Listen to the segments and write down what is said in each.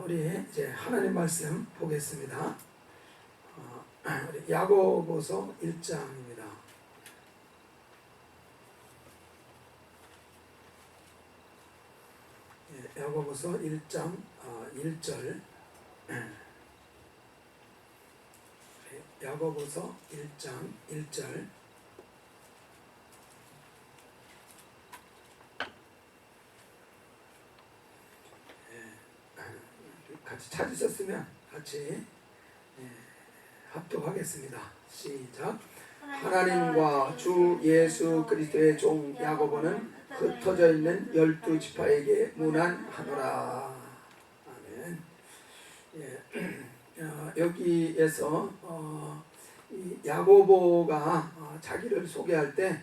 우리 이제 하나님 말씀 보겠습니다. 우리 야고보서 1장입니다. 야고보서 1장 1절. 야고보서 1장 1절. 같이 찾으셨으면 같이 합독하겠습니다. 시작. 하나님과 주 예수 그리스도의 종 야고보는 흩어져 있는 12지파에게 문안하노라. 아멘. 여기에서 이 야고보가 자기를 소개할 때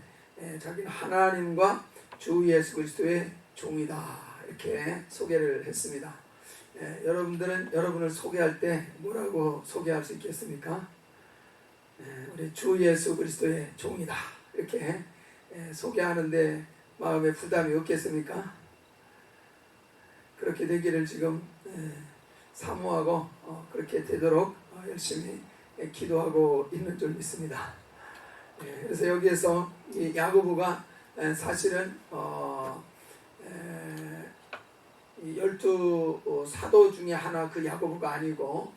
자기는 하나님과 주 예수 그리스도의 종이다 이렇게 소개를 했습니다. 여러분들은 여러분을 소개할 때 뭐라고 소개할 수 있겠습니까? 우리 주 예수 그리스도의 종이다 이렇게 소개하는데 마음에 부담이 없겠습니까? 그렇게 되기를 지금 사모하고 그렇게 되도록 열심히 기도하고 있는 줄 믿습니다. 그래서 여기에서 이 야고보가 사실은 이 12사도 중에 하나 그 야고보가 아니고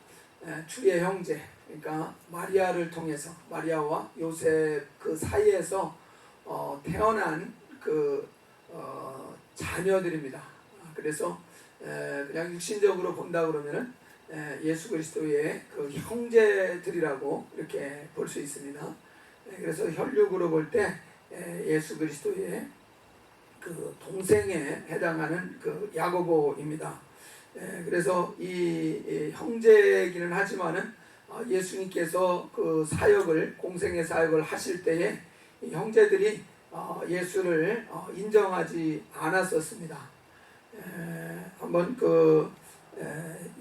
주의 형제, 그러니까 마리아를 통해서 마리아와 요셉 그 사이에서 태어난 그 자녀들입니다. 그래서 그냥 육신적으로 본다 그러면은 예수 그리스도의 그 형제들이라고 이렇게 볼 수 있습니다. 그래서 혈육으로 볼 때 예수 그리스도의 그 동생에 해당하는 그 야고보입니다. 그래서 이 형제이기는 하지만은 예수님께서 그 사역을 공생의 사역을 하실 때에 이 형제들이 예수를 인정하지 않았었습니다. 한번 그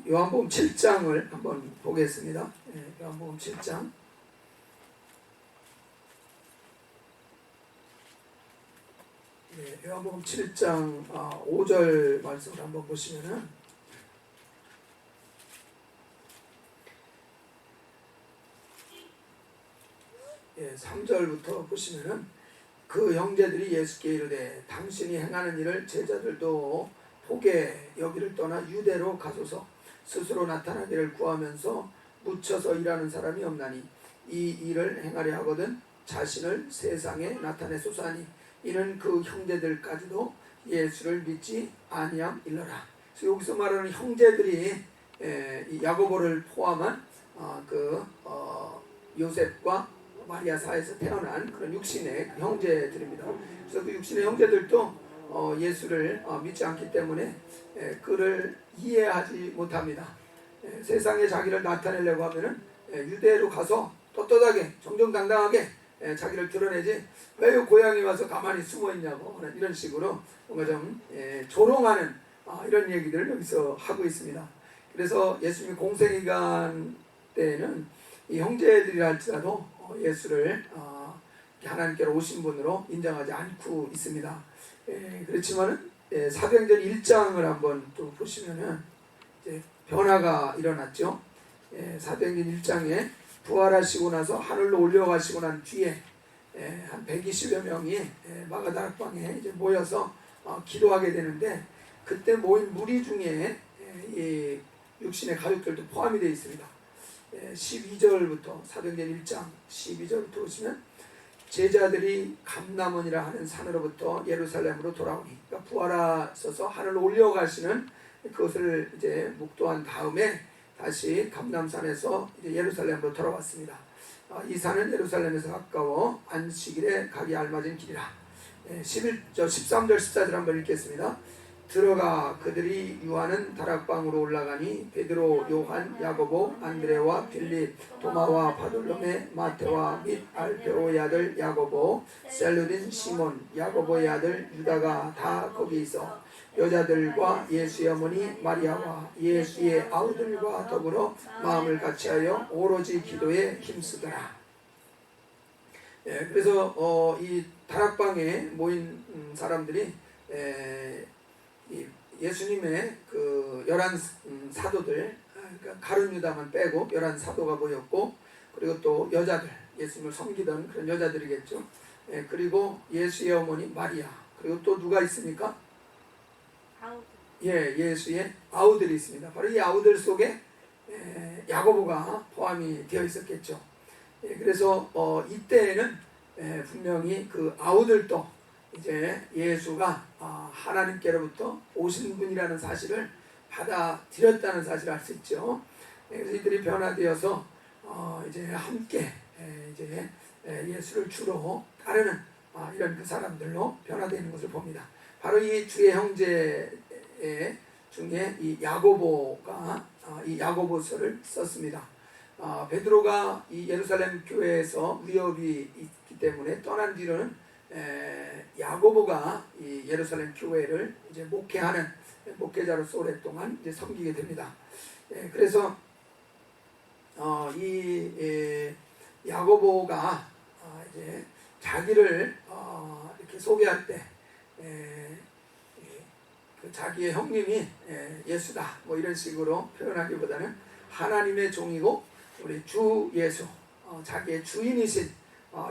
요한복음 7장을 한번 보겠습니다. 요한복음 7장. 요한복음 7장 5절 말씀을 한번 보시면은 3절부터 보시면은 그 형제들이 예수께 이르되 당신이 행하는 일을 제자들도 보게 여기를 떠나 유대로 가소서. 스스로 나타나기를 구하면서 묻혀서 일하는 사람이 없나니 이 일을 행하려 하거든 자신을 세상에 나타내소서 하니 이는 그 형제들까지도 예수를 믿지 아니함일러라. 그래서 여기서 말하는 형제들이 야고보를 포함한 요셉과 마리아 사이에서 태어난 그런 육신의 형제들입니다. 그래서 그 육신의 형제들도 예수를 믿지 않기 때문에 그를 이해하지 못합니다. 세상에 자기를 나타내려고 하면은 유대로 가서 떳떳하게 정정당당하게 자기를 드러내지 왜 고향에 와서 가만히 숨어 있냐고 이런 식으로 뭔가 좀 조롱하는 이런 얘기들을 여기서 하고 있습니다. 그래서 예수님이 공생기간 때에는 이 형제들이라 할지라도 예수를 하나님께로 오신 분으로 인정하지 않고 있습니다. 그렇지만은 사도행전 1장을 한번 또 보시면은 이제 변화가 일어났죠. 사도행전 1장에 부활하시고 나서 하늘로 올려가시고 난 뒤에 한 120여 명이 마가다락방에 이제 모여서 기도하게 되는데 그때 모인 무리 중에 이 육신의 가족들도 포함이 되어 있습니다. 12절부터 사도행전 1장 12절부터 보시면 제자들이 감람원이라 하는 산으로부터 예루살렘으로 돌아오니 그러니까 부활하셔서 하늘로 올려가시는 그것을 이제 묵도한 다음에 다시 감람산에서 이제 예루살렘으로 돌아왔습니다. 이 산은 예루살렘에서 가까워 안식일에 가기 알맞은 길이라. 13절 14절 한번 읽겠습니다. 들어가 그들이 유하는 다락방으로 올라가니 베드로, 요한, 야고보, 안드레와 빌립, 도마와 바돌로메, 마테와 및 알페오의 아들 야고보, 셀루딘 시몬, 야고보의 아들 유다가 다 거기 있어 여자들과 예수의 어머니 마리아와 예수의 아우들과 더불어 마음을 같이하여 오로지 기도에 힘쓰더라. 그래서 이 다락방에 모인 사람들이 이 예수님의 그 11 사도들, 그러니까 가룟 유다만 빼고 11 사도가 모였고, 그리고 또 여자들, 예수님을 섬기던 그런 여자들이겠죠. 그리고 예수의 어머니 마리아, 그리고 또 누가 있습니까? 예수의 아우들이 있습니다. 바로 이 아우들 속에 야고보가 포함이 되어 있었겠죠. 그래서 이때에는 분명히 그 아우들도 이제 예수가 하나님께로부터 오신 분이라는 사실을 받아들였다는 사실을 알 수 있죠. 그래서 이들이 변화되어서 이제 함께 이제 예수를 주로 따르는 이런 그 사람들로 변화되는 것을 봅니다. 바로 이 주의 형제 중에 이 야고보가 이 야고보서를 썼습니다. 베드로가 이 예루살렘 교회에서 위협이 있기 때문에 떠난 뒤로는 야고보가 이 예루살렘 교회를 이제 목회하는 목회자로서 오랫동안 이제 섬기게 됩니다. 그래서 이 야고보가 이제 자기를 이렇게 소개할 때 그 자기의 형님이 예수다 뭐 이런 식으로 표현하기보다는 하나님의 종이고 우리 주 예수, 자기의 주인이신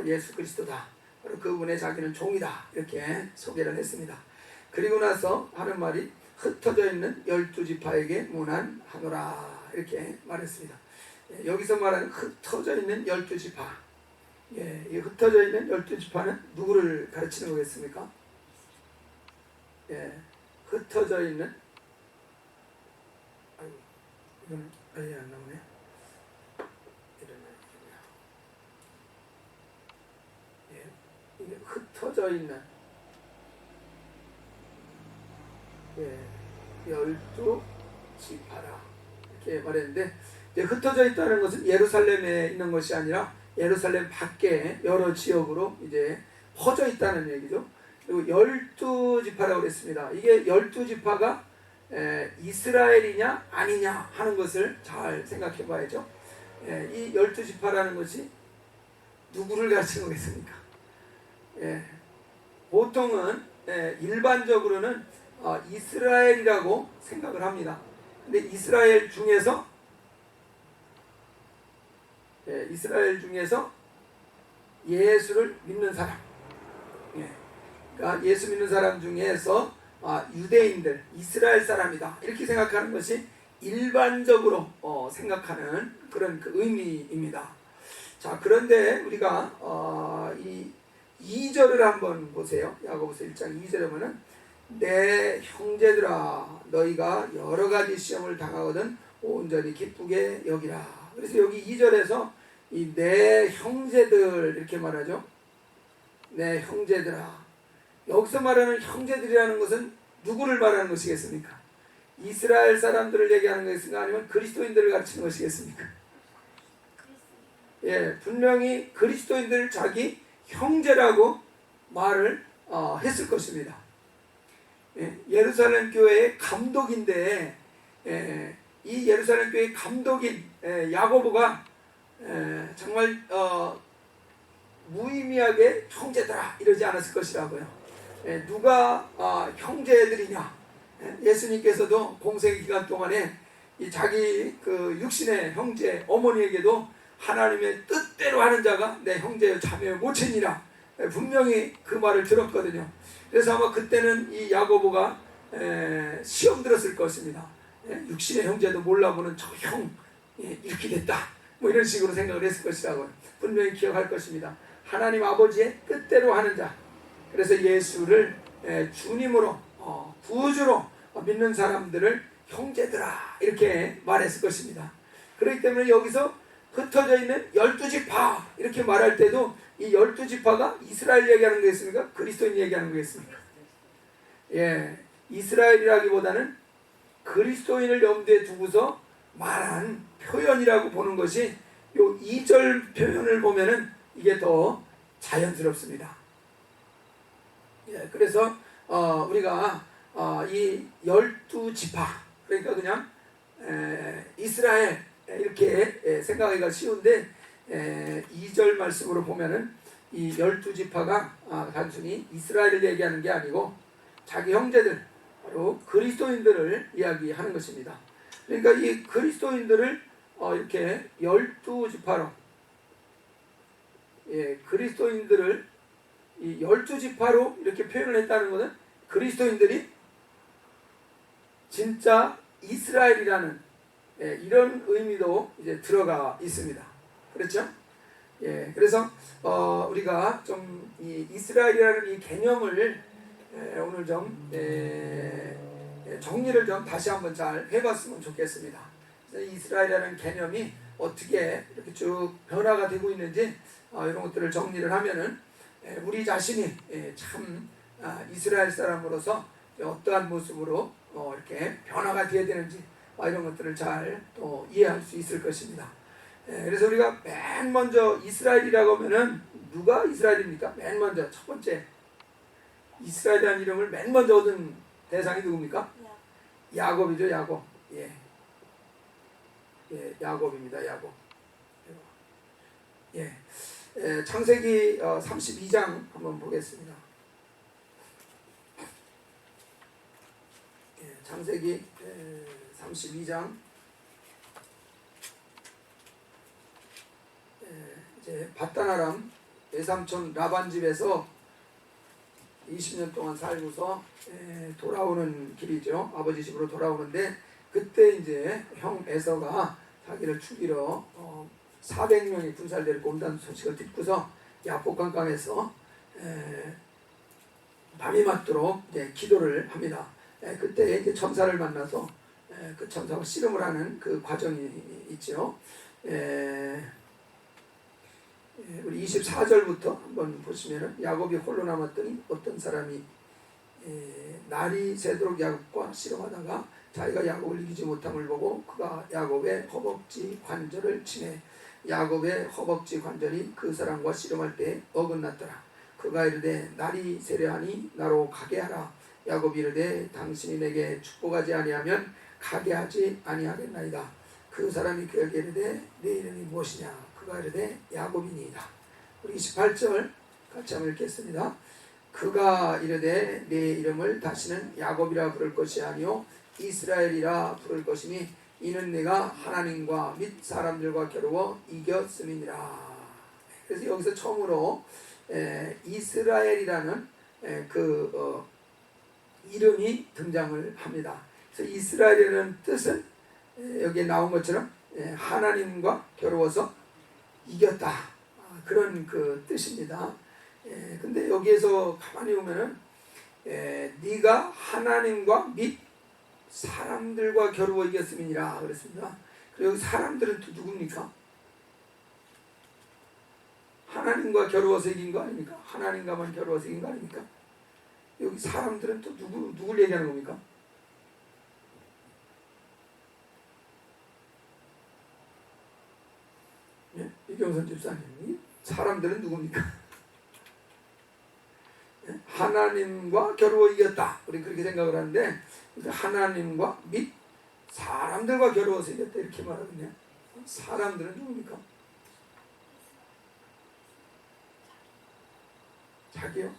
예수 그리스도다. 바로 그분의 자기는 종이다. 이렇게 소개를 했습니다. 그리고 나서 하는 말이 흩어져 있는 12지파에게 문안하노라 이렇게 말했습니다. 여기서 말하는 흩어져 있는 12지파, 이 흩어져 있는 12지파는 누구를 가르치는 거겠습니까? 흩어져 있는, 아이고, 이건 아예 안 나오네. 이게 흩어져 있는 12지파라 이렇게 말했는데, 이제 흩어져 있다는 것은 예루살렘에 있는 것이 아니라 예루살렘 밖에 여러 지역으로 이제 퍼져 있다는 얘기죠. 그리고 12지파라고 그랬습니다. 이게 12지파가 이스라엘이냐 아니냐 하는 것을 잘 생각해 봐야죠. 이 12지파라는 것이 누구를 가르치는 거겠습니까? 보통은 일반적으로는 이스라엘이라고 생각을 합니다. 근데 이스라엘 중에서 예수를 믿는 사람, 그러니까 예수 믿는 사람 중에서 유대인들, 이스라엘 사람이다 이렇게 생각하는 것이 일반적으로 생각하는 그런 그 의미입니다. 자, 그런데 우리가 이 2절을 한번 보세요. 야고보서 1장 2절에 보면 내 형제들아 너희가 여러 가지 시험을 당하거든 온전히 기쁘게 여기라. 그래서 여기 2절에서 이 내 형제들 이렇게 말하죠. 내 형제들아. 여기서 말하는 형제들이라는 것은 누구를 말하는 것이겠습니까? 이스라엘 사람들을 얘기하는 것인가 아니면 그리스도인들을 가르치는 것이겠습니까? 분명히 그리스도인들을 자기 형제라고 말을 했을 것입니다. 예루살렘 교회의 감독인데 이 예루살렘 교회의 감독인 야고보가 정말 무의미하게 형제들아 이러지 않았을 것이라고요. 누가 형제들이냐? 예수님께서도 공생 기간 동안에 이 자기 그 육신의 형제 어머니에게도 하나님의 뜻대로 하는 자가 내 형제여 자매여 모친이라 분명히 그 말을 들었거든요. 그래서 아마 그때는 이 야고보가 시험 들었을 것입니다. 육신의 형제도 몰라보는 저 형 이렇게 됐다 뭐 이런 식으로 생각을 했을 것이라고 분명히 기억할 것입니다. 하나님 아버지의 뜻대로 하는 자, 그래서 예수를 주님으로 구주로 믿는 사람들을 형제들아 이렇게 말했을 것입니다. 그렇기 때문에 여기서 흩어져 있는 12지파 이렇게 말할 때도 이 12지파가 이스라엘 얘기하는 거겠습니까? 그리스도인 얘기하는 거겠습니까? 이스라엘이라기보다는 그리스도인을 염두에 두고서 말한 표현이라고 보는 것이 요 2절 표현을 보면은 이게 더 자연스럽습니다. 그래서 우리가 이 12지파 그러니까 그냥 이스라엘 이렇게 생각하기가 쉬운데 2절 말씀으로 보면은 이 12지파가 단순히 이스라엘을 얘기하는 게 아니고 자기 형제들 바로 그리스도인들을 이야기하는 것입니다. 그러니까 이 그리스도인들을 이렇게 12지파로, 그리스도인들을 이 12지파로 이렇게 표현을 했다는 것은 그리스도인들이 진짜 이스라엘이라는 이런 의미도 이제 들어가 있습니다. 그렇죠? 그래서 우리가 좀 이 이스라엘이라는 이 개념을 오늘 좀 정리를 좀 다시 한번 잘 해봤으면 좋겠습니다. 그래서 이스라엘이라는 개념이 어떻게 이렇게 쭉 변화가 되고 있는지 이런 것들을 정리를 하면은 우리 자신이 참 이스라엘 사람으로서 어떠한 모습으로 이렇게 변화가 되어야 되는지 이런 것들을 잘 또 이해할 수 있을 것입니다. 그래서 우리가 맨 먼저 이스라엘이라고 하면은 누가 이스라엘입니까? 맨 먼저 첫 번째 이스라엘이라는 이름을 맨 먼저 얻은 대상이 누굽니까? 야곱이죠. 야곱. 야곱입니다. 야곱. 창세기 32장 한번 보겠습니다. 창세기 32장 이제 밧단-아람 외삼촌 라반 집에서 20년 동안 살고서 돌아오는 길이죠. 아버지 집으로 돌아오는데 그때 이제 형 에서가 자기를 죽이러 400명의 군사를 데리고 온다는 소식을 듣고서 야복강강에서 밤이 맞도록 이제 기도를 합니다. 그때 이제 천사를 만나서 그 천사가 씨름을 하는 그 과정이 있죠. 우리 24절부터 한번 보시면은 야곱이 홀로 남았더니 어떤 사람이 날이 새도록 야곱과 씨름하다가 자기가 야곱을 이기지 못함을 보고 그가 야곱의 허벅지 관절을 치매 야곱의 허벅지 관절이 그 사람과 씨름할 때 어긋났더라. 그가 이르되 날이 세려하니 나로 가게 하라. 야곱이 이르되 당신이 내게 축복하지 아니하면 가게 하지 아니하겠나이다. 그 사람이 그에게 이르되 내 이름이 무엇이냐. 그가 이르되 야곱이니이다. 우리 28절 같이 한번 읽겠습니다. 그가 이르되 내 이름을 다시는 야곱이라 부를 것이 아니요 이스라엘이라 부를 것이니 이는 내가 하나님과 및 사람들과 겨루어 이겼음이니라. 그래서 여기서 처음으로 이스라엘이라는 그 이름이 등장을 합니다. 그래서 이스라엘이라는 뜻은 여기에 나온 것처럼 하나님과 겨루어서 이겼다, 그런 그 뜻입니다. 근데 여기에서 가만히 보면은 네가 하나님과 및 사람들과 겨루어 이겼음이니라 그랬습니다. 그리고 여기 사람들은 또 누굽니까? 하나님과 겨루어서 이긴 거 아닙니까? 하나님과만 겨루어서 이긴 거 아닙니까? 여기 사람들은 또 누굴 얘기하는 겁니까? 이경선 집사님, 사람들은 누굽니까? 하나님과 겨루어 이겼다. 우리 그렇게 생각을 하는데 하나님과 및 사람들과 겨루어서 이겼다 이렇게 말하거든요. 사람들은 누굽니까? 자기요.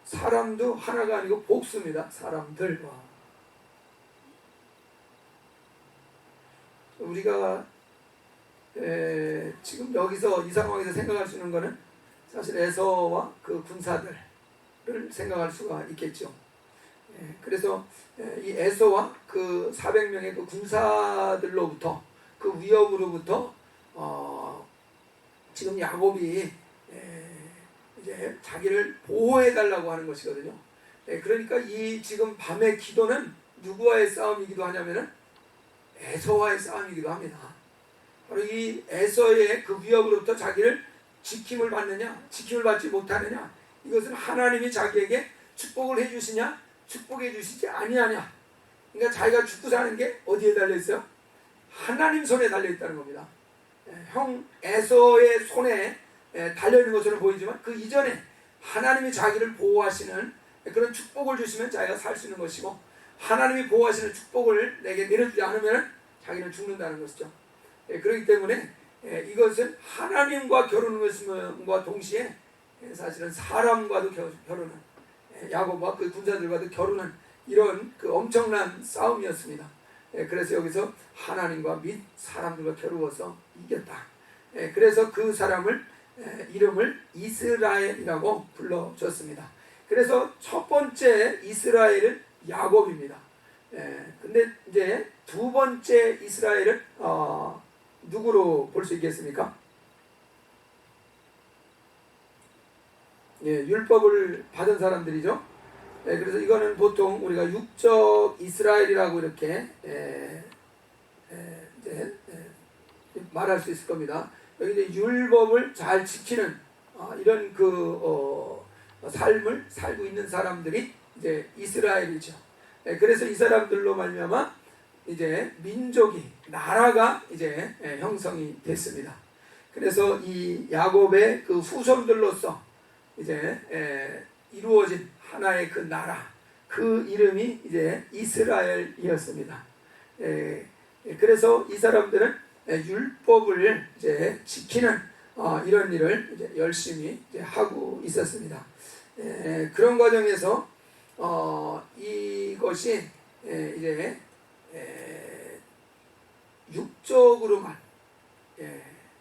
사람도 하나가 아니고 복수입니다. 사람들과. 우리가 지금 여기서 이 상황에서 생각할 수 있는 것은 사실 에서와 그 군사들을 생각할 수가 있겠죠. 그래서 이 에서와 그 400명의 그 군사들로부터 그 위협으로부터 지금 야곱이 이제 자기를 보호해 달라고 하는 것이거든요. 그러니까 이 지금 밤의 기도는 누구와의 싸움이기도 하냐면은 에서와의 싸움이기도 합니다. 바로 이 에서의 그 위협으로부터 자기를 지킴을 받느냐, 지킴을 받지 못하느냐, 이것은 하나님이 자기에게 축복을 해주시냐, 축복해 주시지 아니하냐. 그러니까 자기가 죽고 사는 게 어디에 달려 있어요? 하나님 손에 달려 있다는 겁니다. 형 에서의 손에 달려 있는 것으로 보이지만 그 이전에 하나님이 자기를 보호하시는 그런 축복을 주시면 자기가 살 수 있는 것이고, 하나님이 보호하시는 축복을 내게 내려주지 않으면 자기는 죽는다는 것이죠. 그렇기 때문에 이것은 하나님과 겨루는 것과 동시에 사실은 사람과도 겨루는, 야곱과 그 군사들과도 겨루는 이런 그 엄청난 싸움이었습니다. 그래서 여기서 하나님과 및 사람들과 겨루어서 이겼다. 그래서 그 사람을 이름을 이스라엘이라고 불러줬습니다. 그래서 첫 번째 이스라엘은 야곱입니다. 근데 이제 두 번째 이스라엘은 누구로 볼 수 있겠습니까? 율법을 받은 사람들이죠. 그래서 이거는 보통 우리가 육적 이스라엘이라고 이렇게 이제 말할 수 있을 겁니다. 여기 이제 율법을 잘 지키는 이런 삶을 살고 있는 사람들이 이제 이스라엘이죠. 그래서 이 사람들로 말미암아 이제 민족이 나라가 이제 형성이 됐습니다. 그래서 이 야곱의 그 후손들로서 이제 이루어진 하나의 그 나라, 그 이름이 이제 이스라엘이었습니다. 그래서 이 사람들은 율법을 이제 지키는 이런 일을 이제 열심히 이제 하고 있었습니다. 그런 과정에서 이것이 이제 육적으로만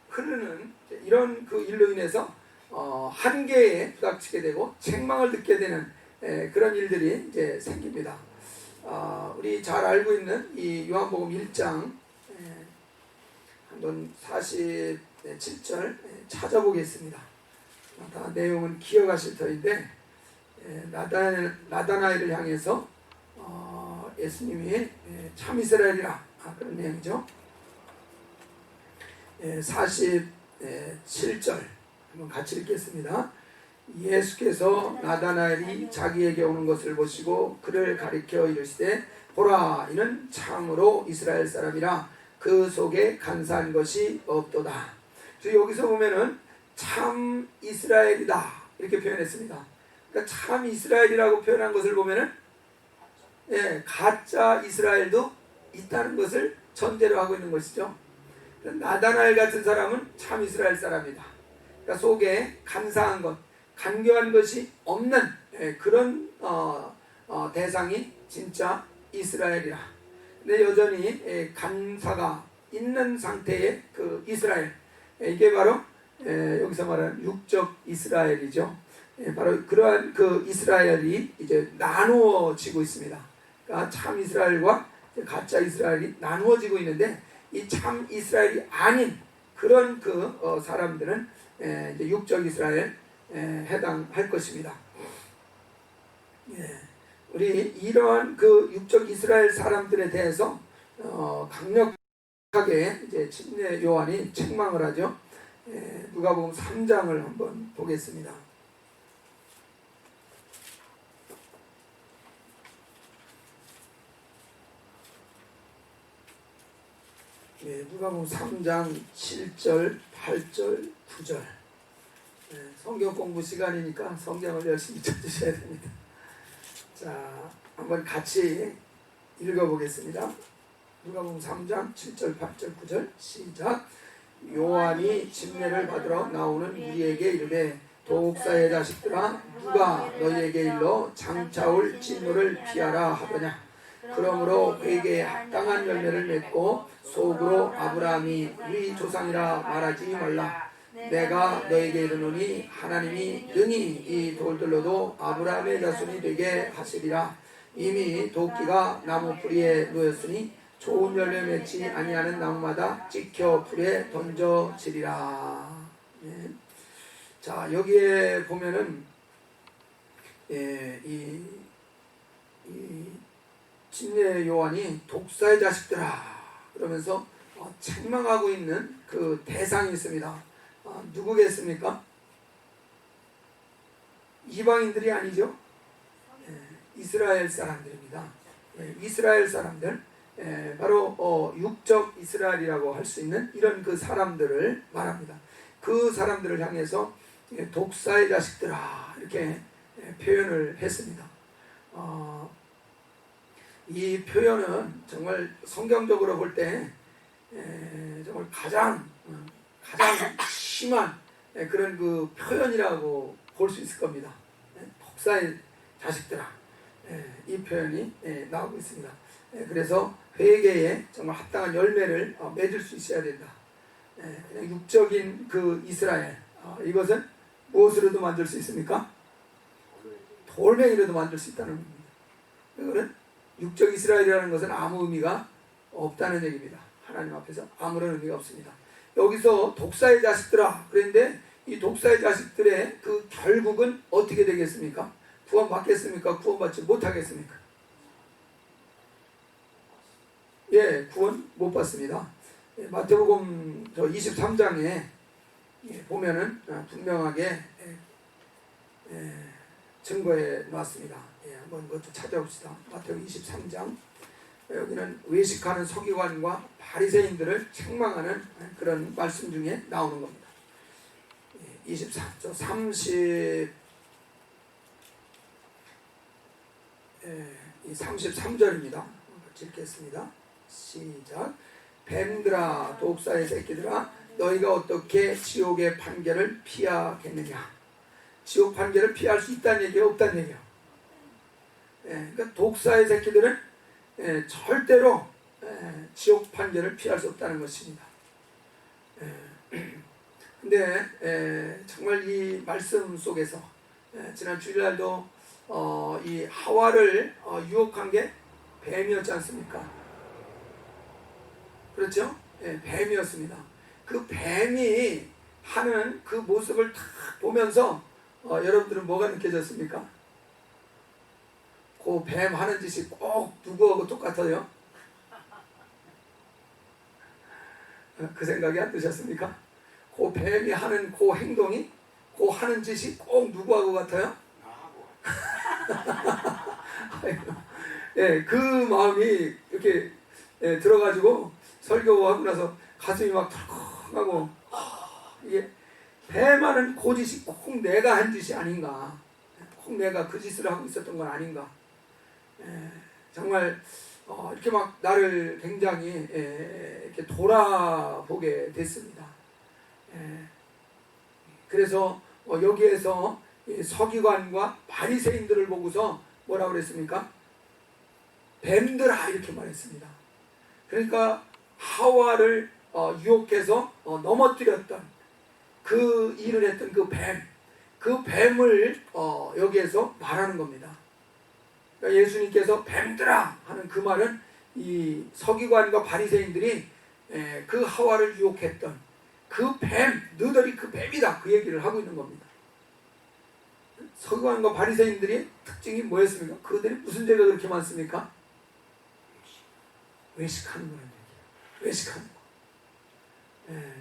흐르는 이런 그 일로 인해서 한계에 부닥치게 되고 책망을 듣게 되는 그런 일들이 이제 생깁니다. 우리 잘 알고 있는 이 요한복음 1장 한번 47절 찾아보겠습니다. 다 내용은 기억하실 터인데 나다나엘을 향해서 예수님이 참 이스라엘이라 그런 내용이죠. 47절 한번 같이 읽겠습니다. 예수께서 나다나엘이 자기에게 오는 것을 보시고 그를 가리켜 이르시되 보라 이는 참으로 이스라엘 사람이라 그 속에 간사한 것이 없도다. 그래서 여기서 보면은 참 이스라엘이다 이렇게 표현했습니다. 그러니까 참 이스라엘이라고 표현한 것을 보면은 가짜 이스라엘도 있다는 것을 전제로 하고 있는 것이죠. 나다나엘 같은 사람은 참 이스라엘 사람이다. 그러니까 속에 간사한 것, 간교한 것이 없는 그런 대상이 진짜 이스라엘이라. 근데 여전히 간사가 있는 상태의 그 이스라엘, 이게 바로 여기서 말하는 육적 이스라엘이죠. 바로 그러한 그 이스라엘이 이제 나누어지고 있습니다. 그러니까 참 이스라엘과 가짜 이스라엘이 나누어지고 있는데 이 참 이스라엘이 아닌 그런 그 사람들은 이제 육적 이스라엘 해당할 것입니다. 우리 이러한 그 육적 이스라엘 사람들에 대해서 강력하게 이제 침례 요한이 책망을 하죠. 누가복음 3장을 한번 보겠습니다. 누가복음 3장 7절, 8절, 9절. 성경 공부 시간이니까 성경을 열심히 찾으셔야 됩니다. 자, 한번 같이 읽어보겠습니다. 누가복음 3장 7절, 8절, 9절 시작. 요한이 침례를 받으러 나오는 우리에게 이르되 도옥사의 자식들아 누가 너희에게 일러 장차 올 진노를 피하라 하더냐. 그러므로 회개에 합당한 열매를 맺고 속으로 아브라함이 우리 조상이라 말하지 말라. 내가 너에게 이르노니 하나님이 능히 이 돌들로도 아브라함의 자손이 되게 하시리라. 이미 도끼가 나무 뿌리에 놓였으니 좋은 열매 맺지 아니하는 나무마다 찍혀 불에 던져지리라. 자, 여기에 보면은 이 침례 요한이 독사의 자식들아 그러면서 책망하고 있는 그 대상이 있습니다. 누구겠습니까? 이방인들이 아니죠. 이스라엘 사람들입니다. 이스라엘 사람들, 바로 육적 이스라엘이라고 할 수 있는 이런 그 사람들을 말합니다. 그 사람들을 향해서 독사의 자식들아 이렇게 표현을 했습니다. 이 표현은 정말 성경적으로 볼 때 정말 가장 심한 그런 그 표현이라고 볼 수 있을 겁니다. 독사의 자식들아 이 표현이 나오고 있습니다. 그래서 회개에 정말 합당한 열매를 맺을 수 있어야 된다. 그냥 육적인 그 이스라엘, 이것은 무엇으로도 만들 수 있습니까? 돌멩이로도 만들 수 있다는 겁니다. 이거는 육적 이스라엘이라는 것은 아무 의미가 없다는 얘기입니다. 하나님 앞에서 아무런 의미가 없습니다. 여기서 독사의 자식들아, 그런데 이 독사의 자식들의 그 결국은 어떻게 되겠습니까? 구원받겠습니까? 구원받지 못하겠습니까? 예, 구원 못 받습니다. 마태복음 23장에 보면은 분명하게 증거해 놨습니다. 한번 그것도 찾아봅시다. 마태복음 23장. 여기는 외식하는 서기관과 바리새인들을 책망하는 그런 말씀 중에 나오는 겁니다. 33절입니다. 읽겠습니다. 시작. 뱀들아, 독사의 새끼들아, 너희가 어떻게 지옥의 판결을 피하겠느냐? 지옥 판결을 피할 수 있다는 얘기가 없다는 얘기야. 그러니까 독사의 새끼들은 절대로 지옥 판결을 피할 수 없다는 것입니다. 근데 정말 이 말씀 속에서 지난 주일날도 이 하와를 유혹한 게 뱀이었지 않습니까? 그렇죠? 뱀이었습니다. 그 뱀이 하는 그 모습을 딱 보면서 여러분들은 뭐가 느껴졌습니까? 그 뱀 하는 짓이 꼭 누구하고 똑같아요? 그 생각이 안 드셨습니까? 그 뱀이 하는 그 행동이, 그 하는 짓이 꼭 누구하고 같아요? 그 마음이 이렇게 들어가지고 설교하고 나서 가슴이 막 덜컹하고, 이게 뱀하는 그 짓이 꼭 내가 한 짓이 아닌가, 꼭 내가 그 짓을 하고 있었던 건 아닌가. 정말 이렇게 막 나를 굉장히 이렇게 돌아보게 됐습니다. 그래서 여기에서 서기관과 바리새인들을 보고서 뭐라고 그랬습니까? 뱀들아, 이렇게 말했습니다. 그러니까 하와를 유혹해서 넘어뜨렸던 그 일을 했던 그 뱀을 여기에서 말하는 겁니다. 그러니까 예수님께서 뱀들아 하는 그 말은 이 서기관과 바리새인들이 그 하와를 유혹했던 그 뱀, 너희들이 그 뱀이다, 그 얘기를 하고 있는 겁니다. 서기관과 바리새인들의 특징이 뭐였습니까? 그들이 무슨 죄가 그렇게 많습니까? 외식하는 거라는 얘기예요. 외식하는 거.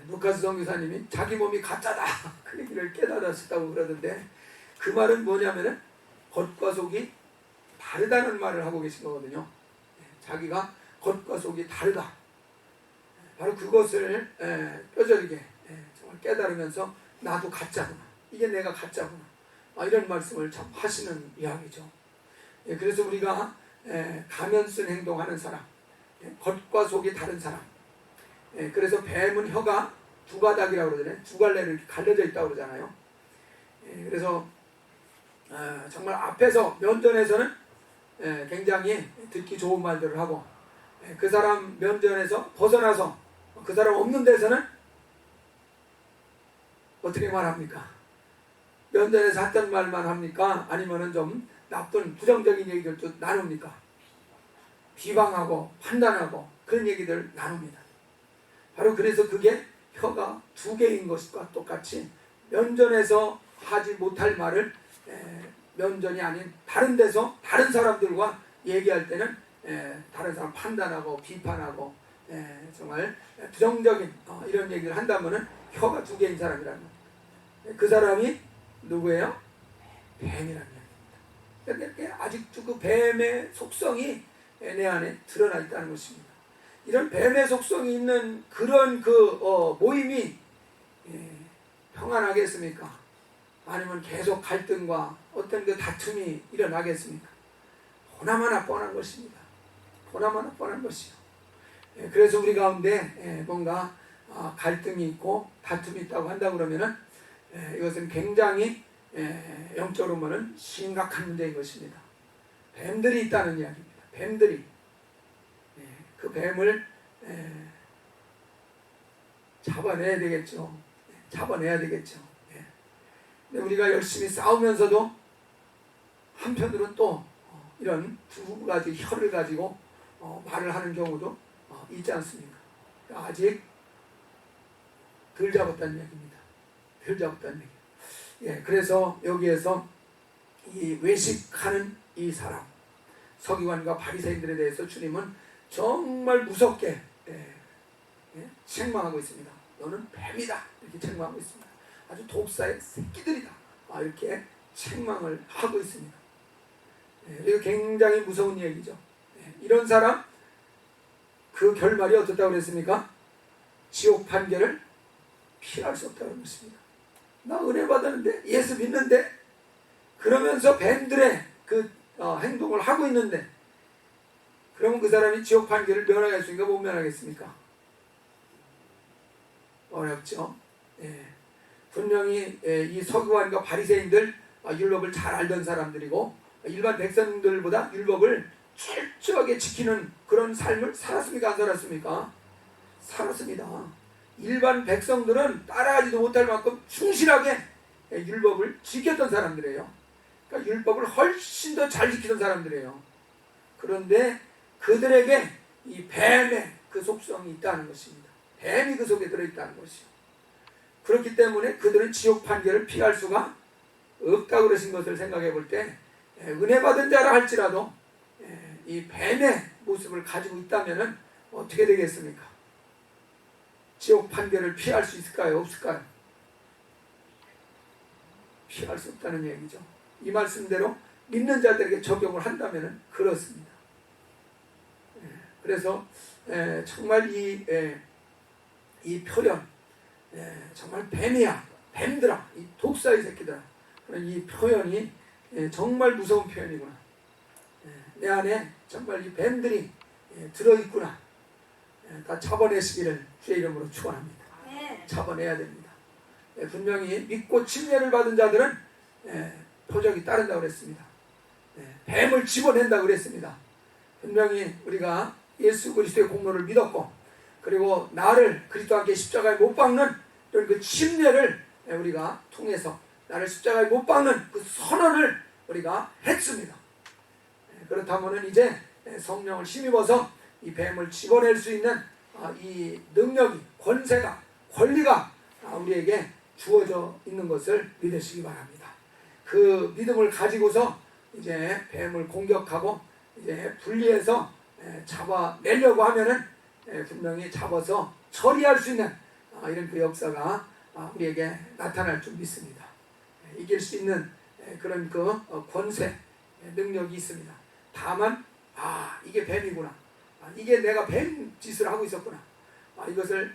루카스 선교사님이 자기 몸이 가짜다, 그 얘기를 깨달았다고 그러던데, 그 말은 뭐냐면은 겉과 속이 다르다는 말을 하고 계신 거거든요. 자기가 겉과 속이 다르다. 바로 그것을 뼈저리게 정말 깨달으면서 나도 가짜구나, 이게 내가 가짜구나, 이런 말씀을 참 하시는 이야기죠. 그래서 우리가 가면 쓴 행동하는 사람, 겉과 속이 다른 사람, 그래서 뱀은 혀가 두 가닥이라고 그러잖아요. 두 갈래로 이렇게 갈려져 있다고 그러잖아요. 그래서 정말 앞에서 면전에서는 굉장히 듣기 좋은 말들을 하고, 그 사람 면전에서 벗어나서 그 사람 없는 데서는 어떻게 말합니까? 면전에서 했던 말만 합니까? 아니면은 좀 나쁜 부정적인 얘기들도 나눕니까? 비방하고 판단하고 그런 얘기들 나눕니다. 바로 그래서 그게 혀가 두 개인 것과 똑같이 면전에서 하지 못할 말을 면전이 아닌 다른 데서 다른 사람들과 얘기할 때는 다른 사람 판단하고 비판하고 정말 부정적인 이런 얘기를 한다면은 혀가 두 개인 사람이라는 겁니다. 그 사람이 누구예요? 뱀이라는 얘기입니다. 그러니까 아직도 그 뱀의 속성이 내 안에 드러나 있다는 것입니다. 이런 뱀의 속성이 있는 그런 모임이 평안하겠습니까? 아니면 계속 갈등과 어떤 그 다툼이 일어나겠습니까? 보나마나 뻔한 것입니다. 보나마나 뻔한 것이요. 그래서 우리 가운데 뭔가 갈등이 있고 다툼이 있다고 한다 그러면은 이것은 굉장히 영적으로 보면 심각한 문제인 것입니다. 뱀들이 있다는 이야기입니다. 뱀들이. 그 뱀을 잡아내야 되겠죠. 잡아내야 되겠죠. 근데 우리가 열심히 싸우면서도 한편으로는 또 이런 두 가지 혀를 가지고 말을 하는 경우도 있지 않습니까? 아직 덜 잡았다는 얘기입니다. 덜 잡았다는 얘기. 그래서 여기에서 이 외식하는 이 사람, 서기관과 바리새인들에 대해서 주님은 정말 무섭게 책망하고 있습니다. 너는 뱀이다 이렇게 책망하고 있습니다. 아주 독사의 새끼들이다 이렇게 책망을 하고 있습니다. 이거 굉장히 무서운 얘기죠. 이런 사람 그 결말이 어떻다고 그랬습니까? 지옥 판결을 피할 수 없다고 그랬습니다. 나 은혜 받았는데 예수 믿는데 그러면서 뱀들의 그 행동을 하고 있는데 그러면 그 사람이 지옥 판결을 면하겠습니까? 못 면하겠습니까? 어렵죠. 분명히 이 서기관과 바리새인들 율법을 잘 알던 사람들이고 일반 백성들보다 율법을 철저하게 지키는 그런 삶을 살았습니까? 안 살았습니까? 살았습니다. 일반 백성들은 따라하지도 못할 만큼 충실하게 율법을 지켰던 사람들이에요. 그러니까 율법을 훨씬 더 잘 지키던 사람들이에요. 그런데 그들에게 이 뱀의 그 속성이 있다는 것입니다. 뱀이 그 속에 들어있다는 것이요. 그렇기 때문에 그들은 지옥 판결을 피할 수가 없다고 그러신 것을 생각해 볼 때 은혜 받은 자라 할지라도 이 뱀의 모습을 가지고 있다면 어떻게 되겠습니까? 지옥 판결을 피할 수 있을까요? 없을까요? 피할 수 없다는 얘기죠. 이 말씀대로 믿는 자들에게 적용을 한다면 그렇습니다. 그래서 정말 이 표현 정말 뱀이야, 뱀들아, 이 독사의 새끼들아, 그런 이 표현이 정말 무서운 표현이구나. 내 안에 정말 이 뱀들이 들어있구나. 다 잡아내시기를 주의 이름으로 축원합니다. 잡아내야 됩니다. 분명히 믿고 침례를 받은 자들은 표적이 따른다고 그랬습니다. 뱀을 집어낸다고 그랬습니다. 분명히 우리가 예수 그리스도의 공로를 믿었고 그리고 나를 그리스도와 함께 십자가에 못 박는 그 침례를 우리가 통해서 나를 십자가에 못 박는 그 선언을 우리가 했습니다. 그렇다면 이제 성령을 힘입어서 이 뱀을 집어낼 수 있는 이 능력이, 권세가, 권리가 우리에게 주어져 있는 것을 믿으시기 바랍니다. 그 믿음을 가지고서 이제 뱀을 공격하고 이제 분리해서 잡아내려고 하면은 분명히 잡아서 처리할 수 있는 이런 그 역사가 우리에게 나타날 줄 믿습니다. 이길 수 있는 그런 그 권세, 능력이 있습니다. 다만 이게 뱀이구나, 이게 내가 뱀 짓을 하고 있었구나, 이것을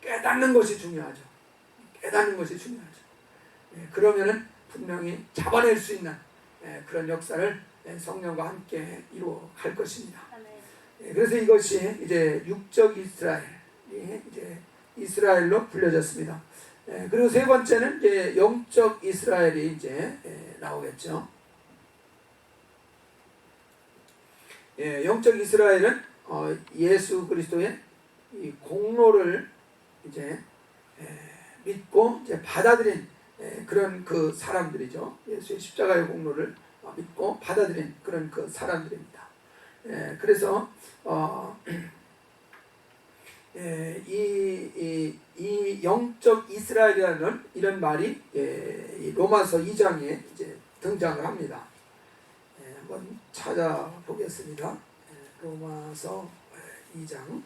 깨닫는 것이 중요하죠. 깨닫는 것이 중요하죠. 그러면은 분명히 잡아낼 수 있는 그런 역사를 성령과 함께 이루어갈 것입니다. 그래서 이것이 이제 육적 이스라엘이 이제 이스라엘로 불려졌습니다. 그리고 세 번째는 이제 영적 이스라엘이 이제 나오겠죠. 영적 이스라엘은 예수 그리스도의 이 공로를 이제 믿고 이제 받아들인 그런 그 사람들이죠. 예수의 십자가의 공로를 믿고 받아들인 그런 그 사람들입니다. 그래서 이 영적 이스라엘이라는 이런 말이 이 로마서 2장에 이제 등장을 합니다. 한번 찾아보겠습니다. 로마서 2장.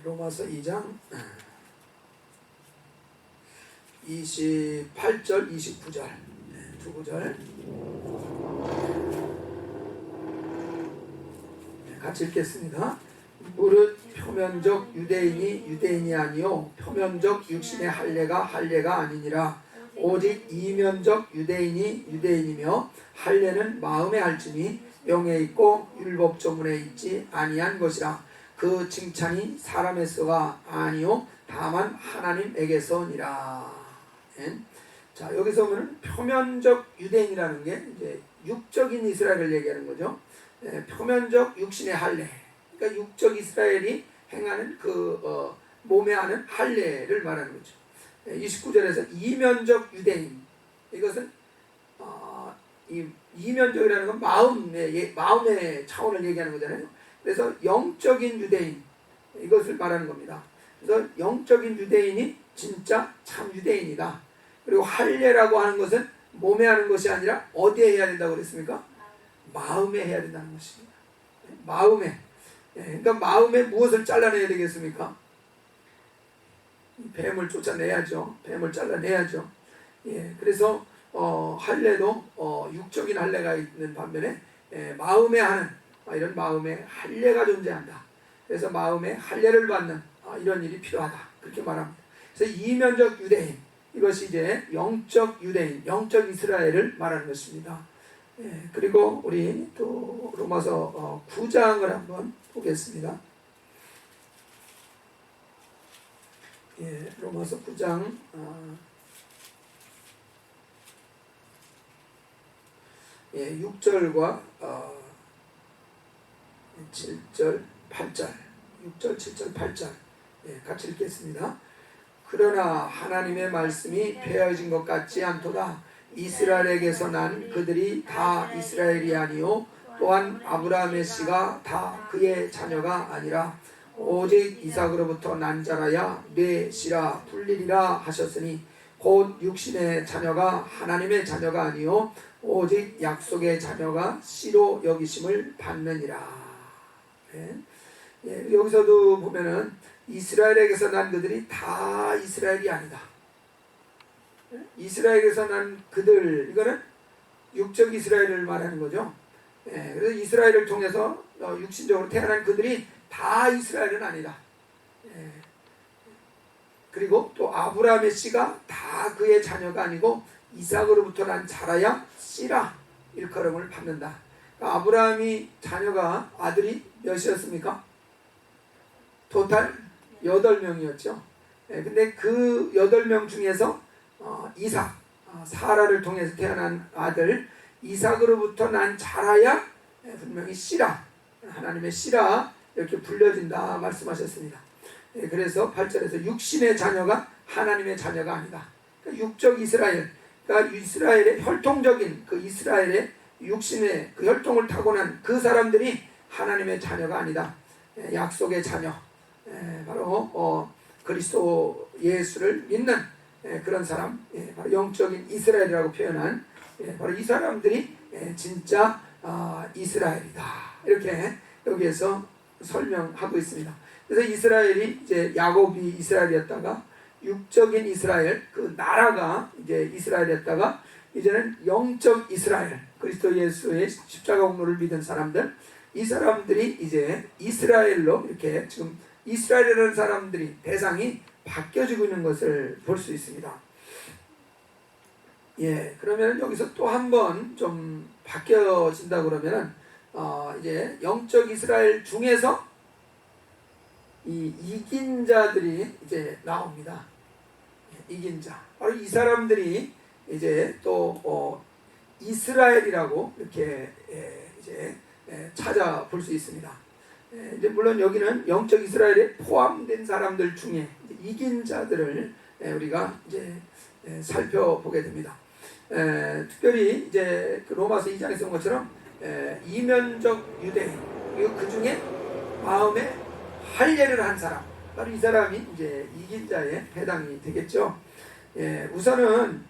로마서 2장 28절, 29절 두 구절 같이 읽겠습니다. 무릇 표면적 유대인이 유대인이 아니요 표면적 육신의 할례가 할례가 아니니라. 오직 이면적 유대인이 유대인이며 할례는 마음에 할지니 명에 있고 율법 조문에 있지 아니한 것이라. 그 칭찬이 사람에서가 아니요 다만 하나님에게서니라. 자, 여기서 보면 표면적 유대인이라는 게 이제 육적인 이스라엘을 얘기하는 거죠. 표면적 육신의 할례, 그러니까 육적 이스라엘이 행하는 몸에 하는 할례를 말하는 거죠. 29절에서 이면적 유대인, 이것은 이 이면적이라는 건 마음의 차원을 얘기하는 거잖아요. 그래서 영적인 유대인, 이것을 말하는 겁니다. 그래서 영적인 유대인이 진짜 참 유대인이다. 그리고 할례라고 하는 것은 몸에 하는 것이 아니라 어디에 해야 된다고 그랬습니까? 마음에 해야 된다는 것입니다. 마음에. 그러니까 마음에 무엇을 잘라내야 되겠습니까? 뱀을 쫓아내야죠. 뱀을 잘라내야죠. 그래서 할례도 육적인 할례가 있는 반면에 마음에 하는 이런 마음의 할례가 존재한다. 그래서 마음의 할례를 받는 이런 일이 필요하다. 그렇게 말합니다. 그래서 이면적 유대인, 이것이 이제 영적 유대인, 영적 이스라엘을 말하는 것입니다. 그리고 우리 또 로마서 9장을 한번 보겠습니다. 로마서 9장 6절과 7절, 8절, 6절, 7절, 8절 같이 읽겠습니다. 그러나 하나님의 말씀이 베어진 것 같지 않도다. 이스라엘에게서 난 그들이 다 이스라엘이 아니요 또한 아브라함의 씨가 다 그의 자녀가 아니라 오직 이삭으로부터 난 자라야 내 씨라 불리리라 하셨으니 곧 육신의 자녀가 하나님의 자녀가 아니요 오직 약속의 자녀가 씨로 여기심을 받느니라. 여기서도 보면은 이스라엘에게서 난 그들이 다 이스라엘이 아니다. 이스라엘에게서 난 그들, 이거는 육적 이스라엘을 말하는 거죠. 그래서 이스라엘을 통해서 육신적으로 태어난 그들이 다 이스라엘은 아니다. 그리고 또 아브라함의 씨가 다 그의 자녀가 아니고 이삭으로부터 난 자라야 씨라 일컬음을 받는다. 그러니까 아브라함이 자녀가 아들이 몇이었습니까? 토탈 8명이었죠. 근데 그 8명 중에서 이삭, 사라를 통해서 태어난 아들 이삭으로부터 난 자라야 분명히 씨라, 하나님의 씨라 이렇게 불려진다 말씀하셨습니다. 그래서 8절에서 육신의 자녀가 하나님의 자녀가 아니다. 그러니까 육적 이스라엘, 그러니까 이스라엘의 혈통적인 그 이스라엘의 육신의 그 혈통을 타고난 그 사람들이 하나님의 자녀가 아니다. 약속의 자녀, 바로 그리스도 예수를 믿는 그런 사람, 바로 영적인 이스라엘이라고 표현한 바로 이 사람들이 진짜 이스라엘이다. 이렇게 여기에서 설명하고 있습니다. 그래서 이스라엘이 이제 야곱이 이스라엘이었다가 육적인 이스라엘, 그 나라가 이제 이스라엘이었다가 이제는 영적 이스라엘, 그리스도 예수의 십자가 공로를 믿은 사람들, 이 사람들이 이제 이스라엘로 이렇게 지금 이스라엘이라는 사람들이 대상이 바뀌어지고 있는 것을 볼 수 있습니다. 그러면 여기서 또 한 번 좀 바뀌어진다 그러면은 이제 영적 이스라엘 중에서 이 이긴 자들이 이제 나옵니다. 이긴 자, 바로 이 사람들이 이제 또 이스라엘이라고 이렇게 이제 찾아볼 수 있습니다. 이제 물론 여기는 영적 이스라엘에 포함된 사람들 중에 이긴 자들을 우리가 이제 살펴보게 됩니다. 특별히 이제 그 로마서 2장에서 본 것처럼 이면적 유대인, 그 중에 마음에 할례를 한 사람, 바로 이 사람이 이제 이긴 자에 해당이 되겠죠. 우선은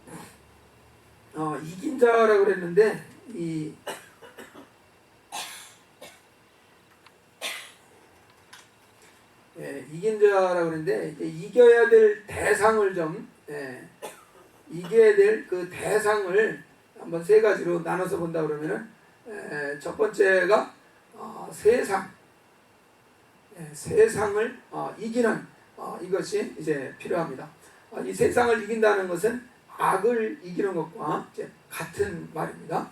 이긴 자라고 그랬는데 이긴 자라고 그랬는데 이겨야 될 대상을 좀 이겨야 될 그 대상을 한번 세 가지로 나눠서 본다 그러면은 첫 번째가 세상을 이기는 이것이 이제 필요합니다. 이 세상을 이긴다는 것은 악을 이기는 것과 이제 같은 말입니다.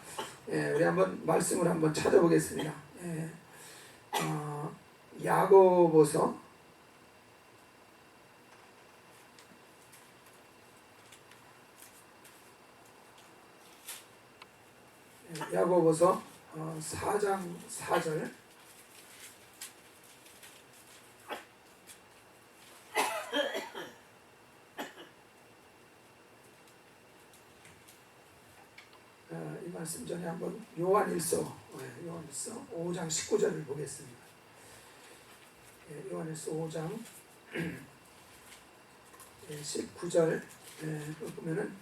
우리 한번 말씀을 한번 찾아보겠습니다. 야고보서 4장 4장 4절. 이 말씀 전에 한번 요한일서 5장 19절을 보겠습니다. 요한일서 5장 19절 보면은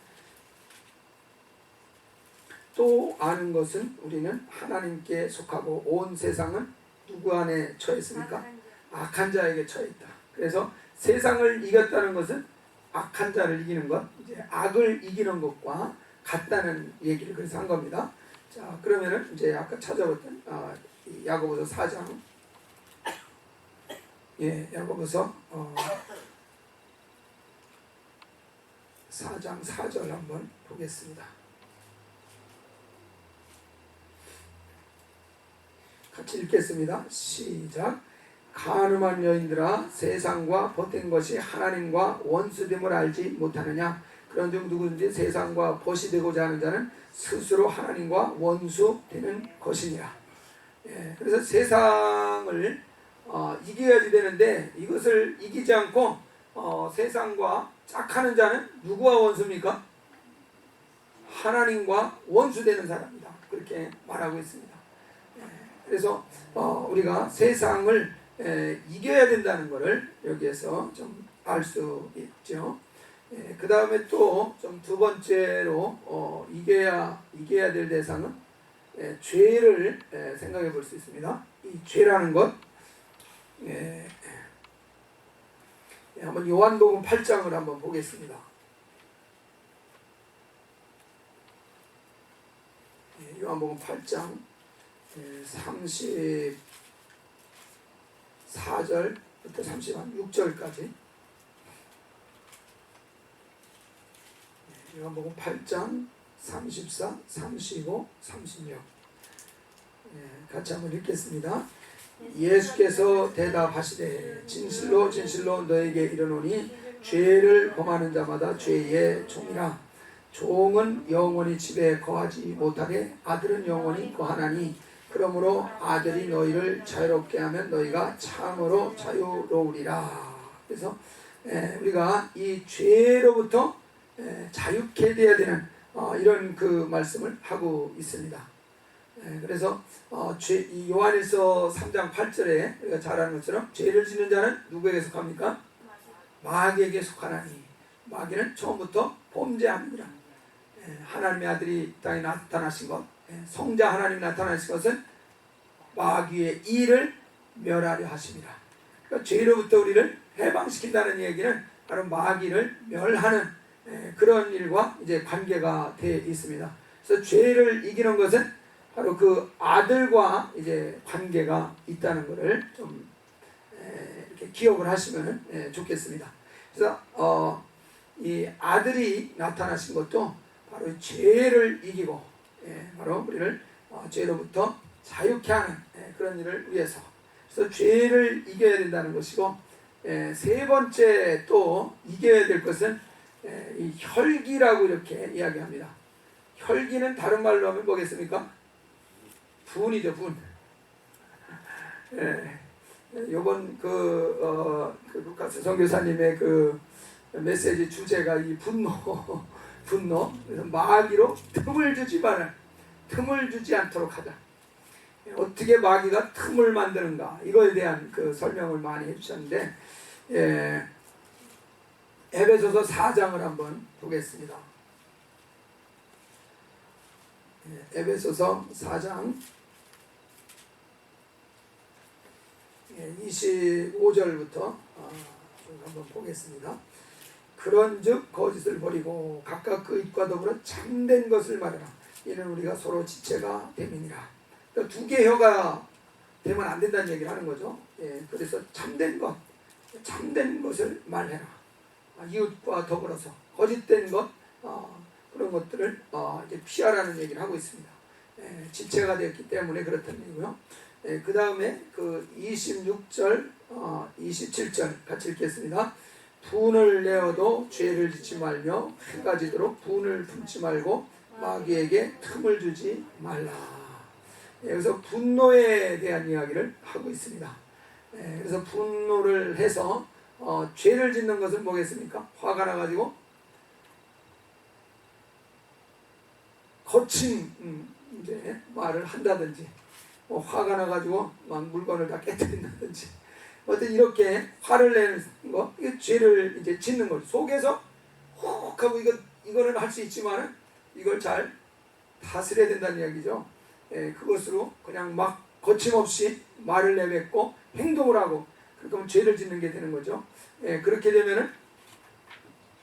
또 아는 것은 우리는 하나님께 속하고 온 세상은 누구 안에 처했습니까? 악한 자에게 처했다. 그래서 세상을 이겼다는 것은 악한 자를 이기는 것, 이제 악을 이기는 것과 같다는 얘기를 그래서 한 겁니다. 자, 그러면은 이제 아까 찾아봤던 야고보서 4장, 야고보서 4장 4절 한번 보겠습니다. 같이 읽겠습니다. 시작. 간음한 여인들아, 세상과 벗된 것이 하나님과 원수됨을 알지 못하느냐? 그런즉 누구든지 세상과 벗이 되고자 하는 자는 스스로 하나님과 원수되는 것이니라. 그래서 세상을 이겨야지 되는데 이것을 이기지 않고 세상과 짝하는 자는 누구와 원수입니까? 하나님과 원수되는 사람이다. 그렇게 말하고 있습니다. 그래서 우리가 세상을 이겨야 된다는 것을 여기에서 좀 알 수 있죠. 그 다음에 또 좀 두 번째로 이겨야 될 대상은 죄를 생각해 볼 수 있습니다. 이 죄라는 것, 한번 요한복음 8장을 한번 보겠습니다. 요한복음 8장 34절부터 36절까지. 요한복음 8장 34, 35, 36. 같이 한번 읽겠습니다. 예수께서 대답하시되 진실로 진실로 너에게 이르노니 죄를 범하는 자마다 죄의 종이라. 종은 영원히 집에 거하지 못하되 아들은 영원히 거하나니 그러므로 아들이 너희를 자유롭게 하면 너희가 참으로 자유로우리라. 그래서 우리가 이 죄로부터 자유케 되어야 되는 이런 그 말씀을 하고 있습니다. 그래서 이 요한일서 3장 8절에 우리가 잘 아는 것처럼 죄를 짓는 자는 누구에게 속합니까? 마귀에게 속하나니 마귀는 처음부터 범죄합니다. 하나님의 아들이 땅에 나타나신 것, 성자 하나님 나타나신 것은 마귀의 일을 멸하려 하십니다. 그러니까 죄로부터 우리를 해방시킨다는 얘기는 바로 마귀를 멸하는 그런 일과 이제 관계가 되어 있습니다. 그래서 죄를 이기는 것은 바로 그 아들과 이제 관계가 있다는 것을 좀 이렇게 기억을 하시면 좋겠습니다. 그래서 이 아들이 나타나신 것도 바로 죄를 이기고 바로 우리를 죄로부터 자유케 하는 그런 일을 위해서. 그래서 죄를 이겨야 된다는 것이고, 세 번째 또 이겨야 될 것은 이 혈기라고 이렇게 이야기합니다. 혈기는 다른 말로 하면 뭐겠습니까? 분이죠, 분. 요번 그 루카스 선교사님의 그 메시지 주제가 이 분노. 그래서 마귀로 틈을 주지 않도록 하자. 어떻게 마귀가 틈을 만드는가, 이거에 대한 그 설명을 많이 해주셨는데, 에베소서 4장을 한번 보겠습니다. 에베소서 4장 25절부터 한번 보겠습니다. 그런즉 거짓을 버리고 각각 그 입과 더불어 참된 것을 말하라. 이는 우리가 서로 지체가 됨이니라. 그러니까 두 개의 혀가 되면 안 된다는 얘기를 하는 거죠. 그래서 참된 것을 말해라. 이웃과 더불어서 거짓된 것, 그런 것들을 이제 피하라는 얘기를 하고 있습니다. 지체가 되었기 때문에 그렇다는 얘기고요. 그 다음에 그 26절, 27절 같이 읽겠습니다. 분을 내어도 죄를 짓지 말며 해가 지도록 분을 품지 말고 마귀에게 틈을 주지 말라. 여기서 분노에 대한 이야기를 하고 있습니다. 그래서 분노를 해서 죄를 짓는 것은 뭐겠습니까? 화가 나가지고 거친 이제 말을 한다든지, 화가 나가지고 막 물건을 다 깨뜨린다든지, 어떤 이렇게 화를 내는 거, 이게 죄를 이제 짓는 거죠. 속에서 훅 하고 이거는 할 수 있지만은 이걸 잘 다스려야 된다는 이야기죠. 그것으로 그냥 막 거침없이 말을 내뱉고 행동을 하고, 그러면 죄를 짓는 게 되는 거죠. 그렇게 되면은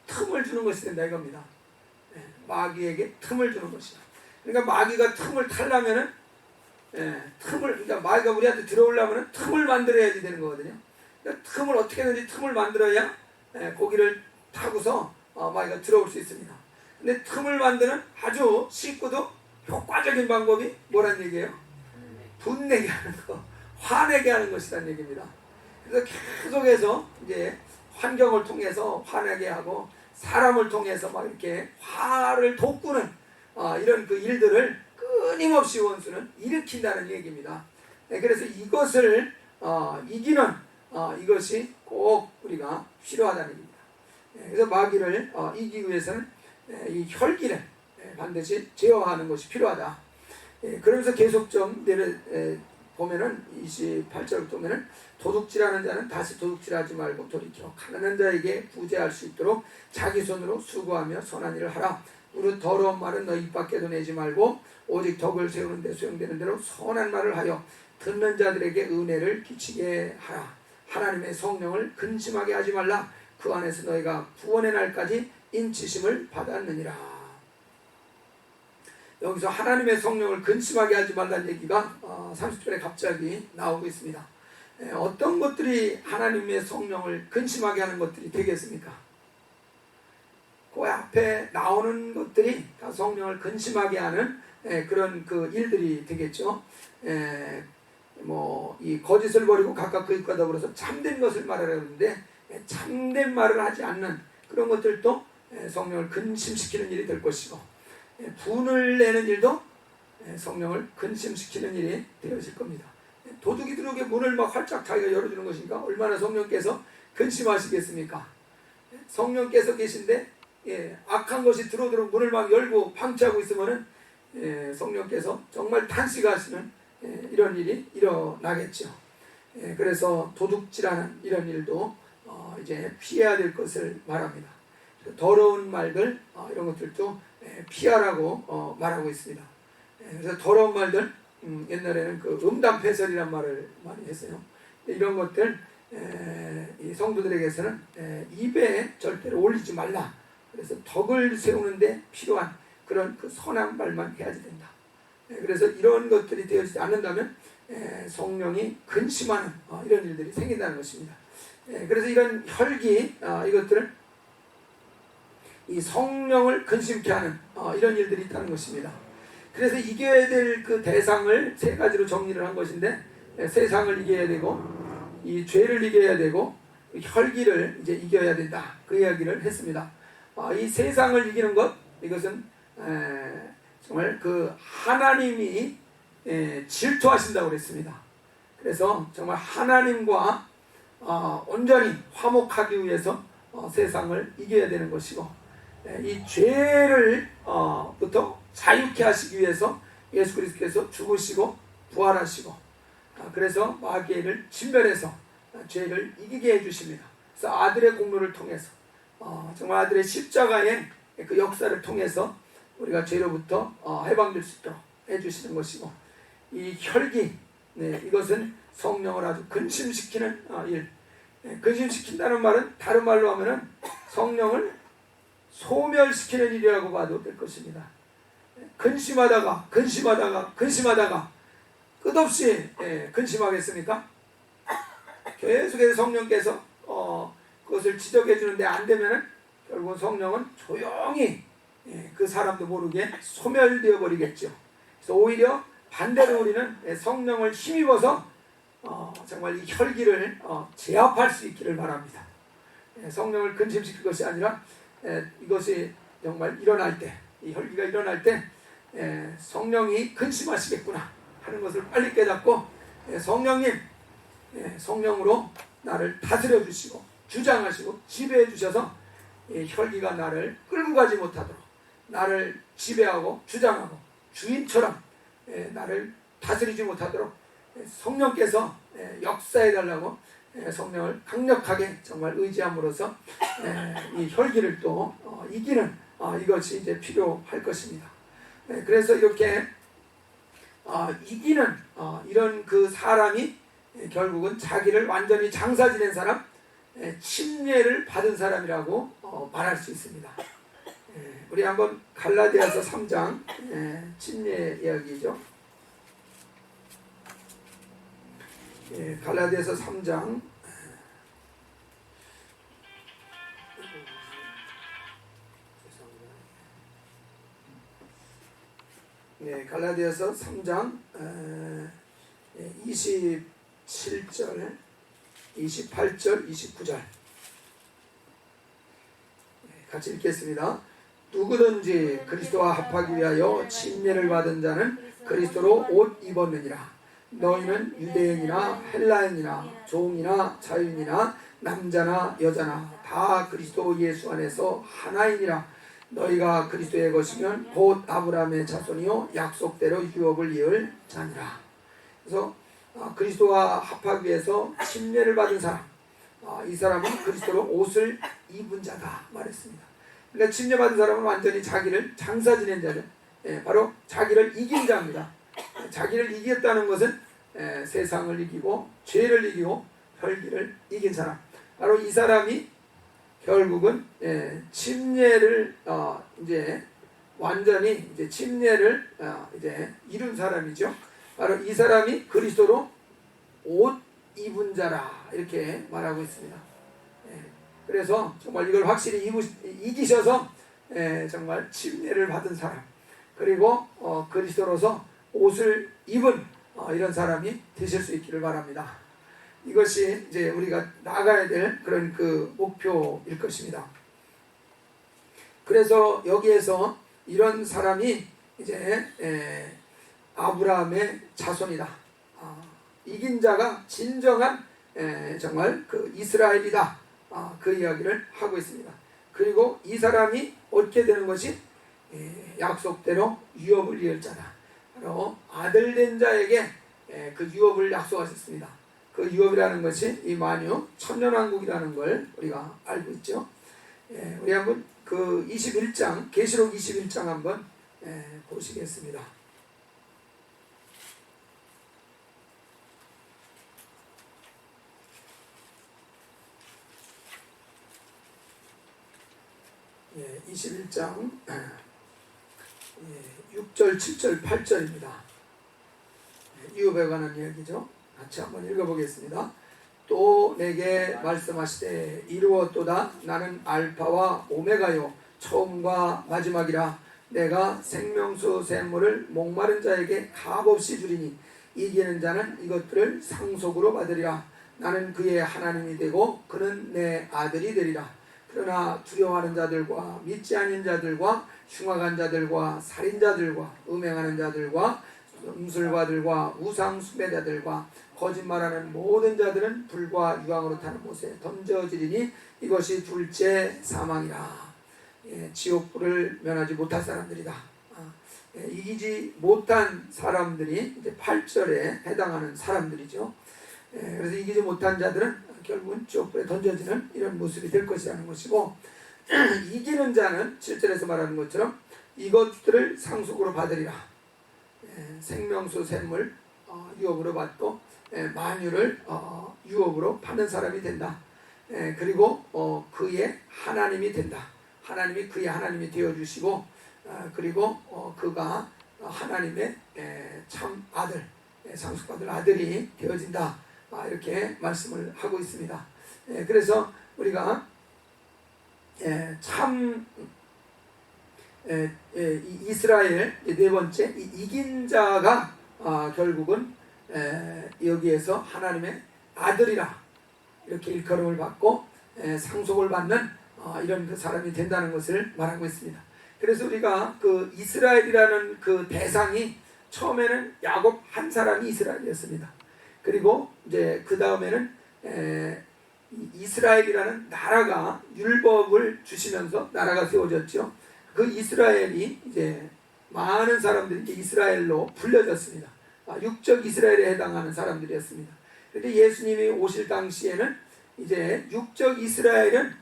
틈을 주는 것이 된다 이겁니다. 마귀에게 틈을 주는 것이다. 그러니까 마귀가 틈을 타려면은 그러니까 마귀가 우리한테 들어오려면은 틈을 만들어야지 되는 거거든요. 그러니까 틈을 어떻게든지 틈을 만들어야 고기를 타고서 마귀가 들어올 수 있습니다. 근데 틈을 만드는 아주 쉽고도 효과적인 방법이 뭐란 얘기예요? 분내게 하는 거, 화내게 하는 것이라는 얘기입니다. 그래서 계속해서 이제 환경을 통해서 화내게 하고, 사람을 통해서 막 이렇게 화를 돋구는 이런 그 일들을 끊임없이 원수는 일으킨다는 얘기입니다. 그래서 이것을 이기는 이것이 꼭 우리가 필요하다는 얘기입니다. 그래서 마귀를 이기기 위해서는 이 혈기를 반드시 제어하는 것이 필요하다. 그러면서 계속 좀 보면은 28절 보면은 도둑질하는 자는 다시 도둑질하지 말고 돌이켜 가난한 자에게 부재할 수 있도록 자기 손으로 수고하며 선한 일을 하라. 무릇 더러운 말은 너 입 밖에도 내지 말고 오직 덕을 세우는 데 수용되는 대로 선한 말을 하여 듣는 자들에게 은혜를 끼치게 하라. 하나님의 성령을 근심하게 하지 말라. 그 안에서 너희가 구원의 날까지 인치심을 받았느니라. 여기서 하나님의 성령을 근심하게 하지 말라는 얘기가 30절에 갑자기 나오고 있습니다. 어떤 것들이 하나님의 성령을 근심하게 하는 것들이 되겠습니까? 그 앞에 나오는 것들이 다 성령을 근심하게 하는 그런 그 일들이 되겠죠. 이 거짓을 버리고 각각 그 입과 더불어서 참된 것을 말하려고 하는데, 참된 말을 하지 않는 그런 것들도 성령을 근심시키는 일이 될 것이고, 분을 내는 일도 성령을 근심시키는 일이 되어질 겁니다. 도둑이 들어오게 문을 막 활짝 자기가 열어주는 것인가? 얼마나 성령께서 근심하시겠습니까? 성령께서 계신데 악한 것이 들어오도록 문을 막 열고 방치하고 있으면은 성령께서 정말 탄식하시는 이런 일이 일어나겠죠. 그래서 도둑질하는 이런 일도 이제 피해야 될 것을 말합니다. 더러운 말들 이런 것들도 피하라고 말하고 있습니다. 그래서 더러운 말들, 옛날에는 그 음담패설이란 말을 많이 했어요. 이런 것들 이 성도들에게서는 입에 절대로 올리지 말라. 그래서 덕을 세우는데 필요한 그런 그 선한 말만 해야지 된다. 그래서 이런 것들이 되어지지 않는다면 성령이 근심하는 이런 일들이 생긴다는 것입니다. 그래서 이런 혈기 이것들은 이 성령을 근심케 하는 이런 일들이 있다는 것입니다. 그래서 이겨야 될 그 대상을 세 가지로 정리를 한 것인데, 세상을 이겨야 되고, 이 죄를 이겨야 되고, 혈기를 이제 이겨야 된다. 그 이야기를 했습니다. 이 세상을 이기는 것, 이것은 정말 그 하나님이 질투하신다고 그랬습니다. 그래서 정말 하나님과 온전히 화목하기 위해서 세상을 이겨야 되는 것이고, 이 죄를 부터 자유케 하시기 위해서 예수 그리스도께서 죽으시고 부활하시고, 그래서 마귀를 진멸해서 죄를 이기게 해주십니다. 그래서 아들의 공로를 통해서 정말 아들의 십자가의 그 역사를 통해서 우리가 죄로부터 해방될 수 있도록 해주시는 것이고, 이 혈기, 이것은 성령을 아주 근심시키는 일. 근심시킨다는 말은 다른 말로 하면은 성령을 소멸시키는 일이라고 봐도 될 것입니다. 근심하다가 끝없이 근심하겠습니까? 계속해서 성령께서 그것을 지적해 주는데 안 되면은 결국 성령은 조용히 그 사람도 모르게 소멸되어 버리겠죠. 그래서 오히려 반대로 우리는 성령을 힘입어서 정말 이 혈기를 제압할 수 있기를 바랍니다. 성령을 근심시킬 것이 아니라 이것이 정말 일어날 때, 이 혈기가 일어날 때 성령이 근심하시겠구나 하는 것을 빨리 깨닫고 성령님, 성령으로 나를 다스려 주시고 주장하시고 지배해 주셔서 혈기가 나를 끌고 가지 못하도록 나를 지배하고 주장하고 주인처럼 나를 다스리지 못하도록 성령께서 역사해 달라고 성령을 강력하게 정말 의지함으로써 이 혈기를 또 이기는 이것이 이제 필요할 것입니다. 그래서 이렇게 이기는 이런 그 사람이 결국은 자기를 완전히 장사 지낸 사람, 침례를 받은 사람이라고 말할 수 있습니다. 우리 한번 갈라디아서 3장 침례 이야기죠. 갈라디아서 3장 갈라디아서 3장 27절, 28절, 29절 같이 읽겠습니다. 누구든지 그리스도와 합하기 위하여 침례를 받은 자는 그리스도로 옷 입었느니라. 너희는 유대인이나 헬라인이나 종이나 자유인이나 남자나 여자나 다 그리스도 예수 안에서 하나이니라. 너희가 그리스도의 것이면 곧 아브라함의 자손이요 약속대로 유업을 이을 자니라. 그래서 그리스도와 합하기 위해서 침례를 받은 사람, 이 사람은 그리스도로 옷을 입은 자다 말했습니다. 그러니까 침례받은 사람은 완전히 자기를 장사 지낸 자죠. 바로 자기를 이긴 자입니다. 자기를 이겼다는 것은 세상을 이기고 죄를 이기고 혈기를 이긴 사람, 바로 이 사람이 결국은 침례를 이제 완전히 이제 침례를 이제 이룬 사람이죠. 바로 이 사람이 그리스도로 옷 입은 자라 이렇게 말하고 있습니다. 그래서 정말 이걸 확실히 이기셔서 정말 침례를 받은 사람, 그리고 그리스도로서 옷을 입은 이런 사람이 되실 수 있기를 바랍니다. 이것이 이제 우리가 나가야 될 그런 그 목표일 것입니다. 그래서 여기에서 이런 사람이 이제 아브라함의 자손이다. 이긴 자가 진정한 정말 그 이스라엘이다. 그 이야기를 하고 있습니다. 그리고 이 사람이 얻게 되는 것이 약속대로 유업을 이을 자다. 바로 아들 된 자에게 그 유업을 약속하셨습니다. 그 유업이라는 것이 이 만유 천년왕국이라는 걸 우리가 알고 있죠. 우리 한번 그 21장 계시록 21장 한번 보시겠습니다. 예, 21장 6절, 7절, 8절입니다. 유업에 관한 이야기죠. 같이 한번 읽어보겠습니다. 또 내게 말씀하시되 이루었도다. 나는 알파와 오메가요 처음과 마지막이라. 내가 생명수 샘물을 목마른 자에게 값없이 주리니 이기는 자는 이것들을 상속으로 받으리라. 나는 그의 하나님이 되고 그는 내 아들이 되리라. 그러나 두려워하는 자들과 믿지 않는 자들과 흉악한 자들과 살인자들과 음행하는 자들과 음술가들과 우상 숭배자들과 거짓말하는 모든 자들은 불과 유황으로 타는 못에 던져지리니 이것이 둘째 사망이라. 지옥불을 면하지 못할 사람들이다. 이기지 못한 사람들이 이제 8절에 해당하는 사람들이죠. 그래서 이기지 못한 자들은 결국은 지옥불에 던져지는 이런 모습이 될 것이라는 것이고, 이기는 자는 7절에서 말하는 것처럼 이것들을 상속으로 받으리라. 생명수 샘물 유업으로 받고 만유를 유업으로 받는 사람이 된다. 그리고 그의 하나님이 된다. 하나님이 그의 하나님이 되어주시고, 그리고 그가 하나님의 참 아들, 상속받을 아들이 되어진다. 이렇게 말씀을 하고 있습니다. 그래서 우리가 참 이스라엘 네 번째 이긴 자가 결국은 여기에서 하나님의 아들이라 이렇게 일컬음을 받고 상속을 받는 이런 그 사람이 된다는 것을 말하고 있습니다. 그래서 우리가 그 이스라엘이라는 그 대상이 처음에는 야곱 한 사람이 이스라엘이었습니다. 그리고 이제 그 다음에는 이스라엘이라는 나라가 율법을 주시면서 나라가 세워졌죠. 그 이스라엘이 이제 많은 사람들이 이스라엘로 불려졌습니다. 육적 이스라엘에 해당하는 사람들이었습니다. 그런데 예수님이 오실 당시에는 이제 육적 이스라엘은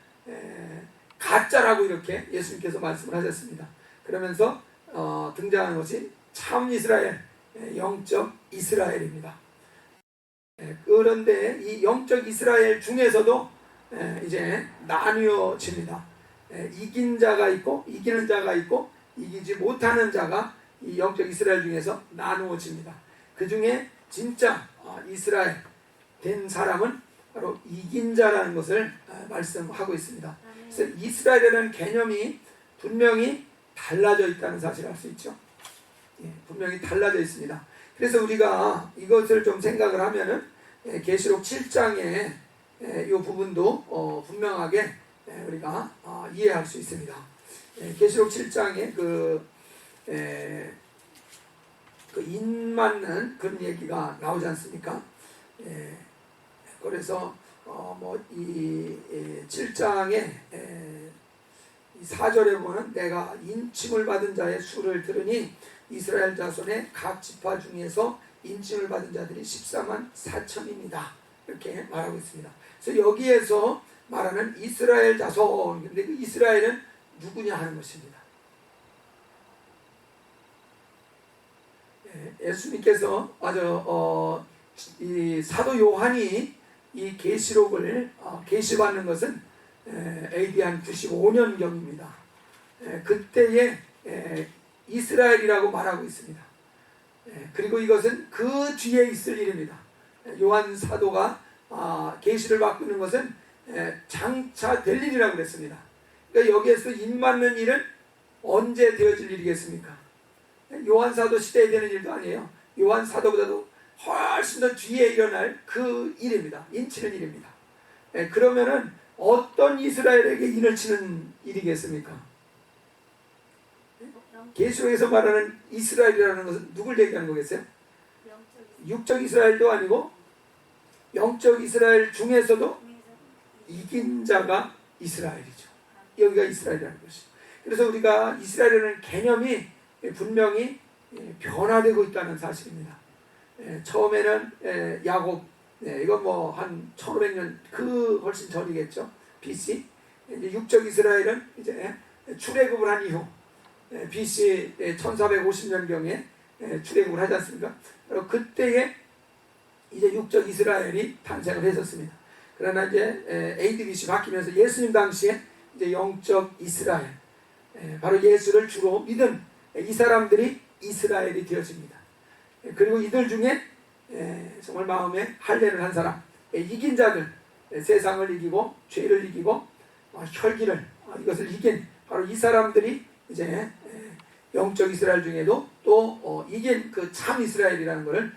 가짜라고 이렇게 예수님께서 말씀을 하셨습니다. 그러면서 등장하는 것이 참 이스라엘, 영적 이스라엘입니다. 그런데 이 영적 이스라엘 중에서도 이제 나뉘어집니다. 이긴 자가 있고 이기는 자가 있고 이기지 못하는 자가 이 영적 이스라엘 중에서 나누어집니다. 그 중에 진짜 이스라엘 된 사람은 바로 이긴 자라는 것을 말씀하고 있습니다. 그래서 이스라엘이라는 개념이 분명히 달라져 있다는 사실을 알 수 있죠. 분명히 달라져 있습니다. 그래서 우리가 이것을 좀 생각을 하면은 계시록 7장의 이 부분도 분명하게 우리가 이해할 수 있습니다. 계시록 7장에 그 인 맞는 그런 얘기가 나오지 않습니까? 그래서 이 7장의 4절에 보면 내가 인침을 받은 자의 수를 들으니 이스라엘 자손의 각 지파 중에서 인침을 받은 자들이 14만 4천입니다. 이렇게 말하고 있습니다. 그래서 여기에서 말하는 이스라엘 자손, 근데 그 이스라엘은 누구냐 하는 것입니다. 예수님께서 이 사도 요한이 이 계시록을 계시받는 것은 AD 한 95년경입니다. 그때에 이스라엘이라고 말하고 있습니다. 그리고 이것은 그 뒤에 있을 일입니다. 요한 사도가 계시를 받고 있는 것은 장차 될 일이라고 그랬습니다. 그러니까 여기에서 입맞는 일은 언제 되어질 일이겠습니까? 요한 사도 시대에 되는 일도 아니에요. 요한 사도보다도 훨씬 더 뒤에 일어날 그 일입니다. 인치는 일입니다. 그러면은 어떤 이스라엘에게 인을 치는 일이겠습니까? 계시록에서 말하는 이스라엘이라는 것은 누굴 얘기하는 거겠어요? 육적 이스라엘도 아니고 영적 이스라엘 중에서도 이긴 자가 이스라엘이죠. 여기가 이스라엘이라는 것이죠. 그래서 우리가 이스라엘이라는 개념이 분명히 변화되고 있다는 사실입니다. 처음에는 야곱, 이건 뭐 한 1500년 그 훨씬 전이겠죠. BC. 이제 육적 이스라엘은 이제 출애굽을 한 이후 BC 1450년경에 출애굽을 하지 않습니까? 바로 그때에 이제 육적 이스라엘이 탄생을 했었습니다. 그러나 이제 AD BC 바뀌면서 예수님 당시에 이제 영적 이스라엘, 바로 예수를 주로 믿은 이 사람들이 이스라엘이 되어집니다. 그리고 이들 중에 정말 마음에 할례를 한 사람, 이긴 자들, 세상을 이기고 죄를 이기고 혈기를 이것을 이긴 바로 이 사람들이 이제 영적 이스라엘 중에도 또 이긴 그 참 이스라엘이라는 것을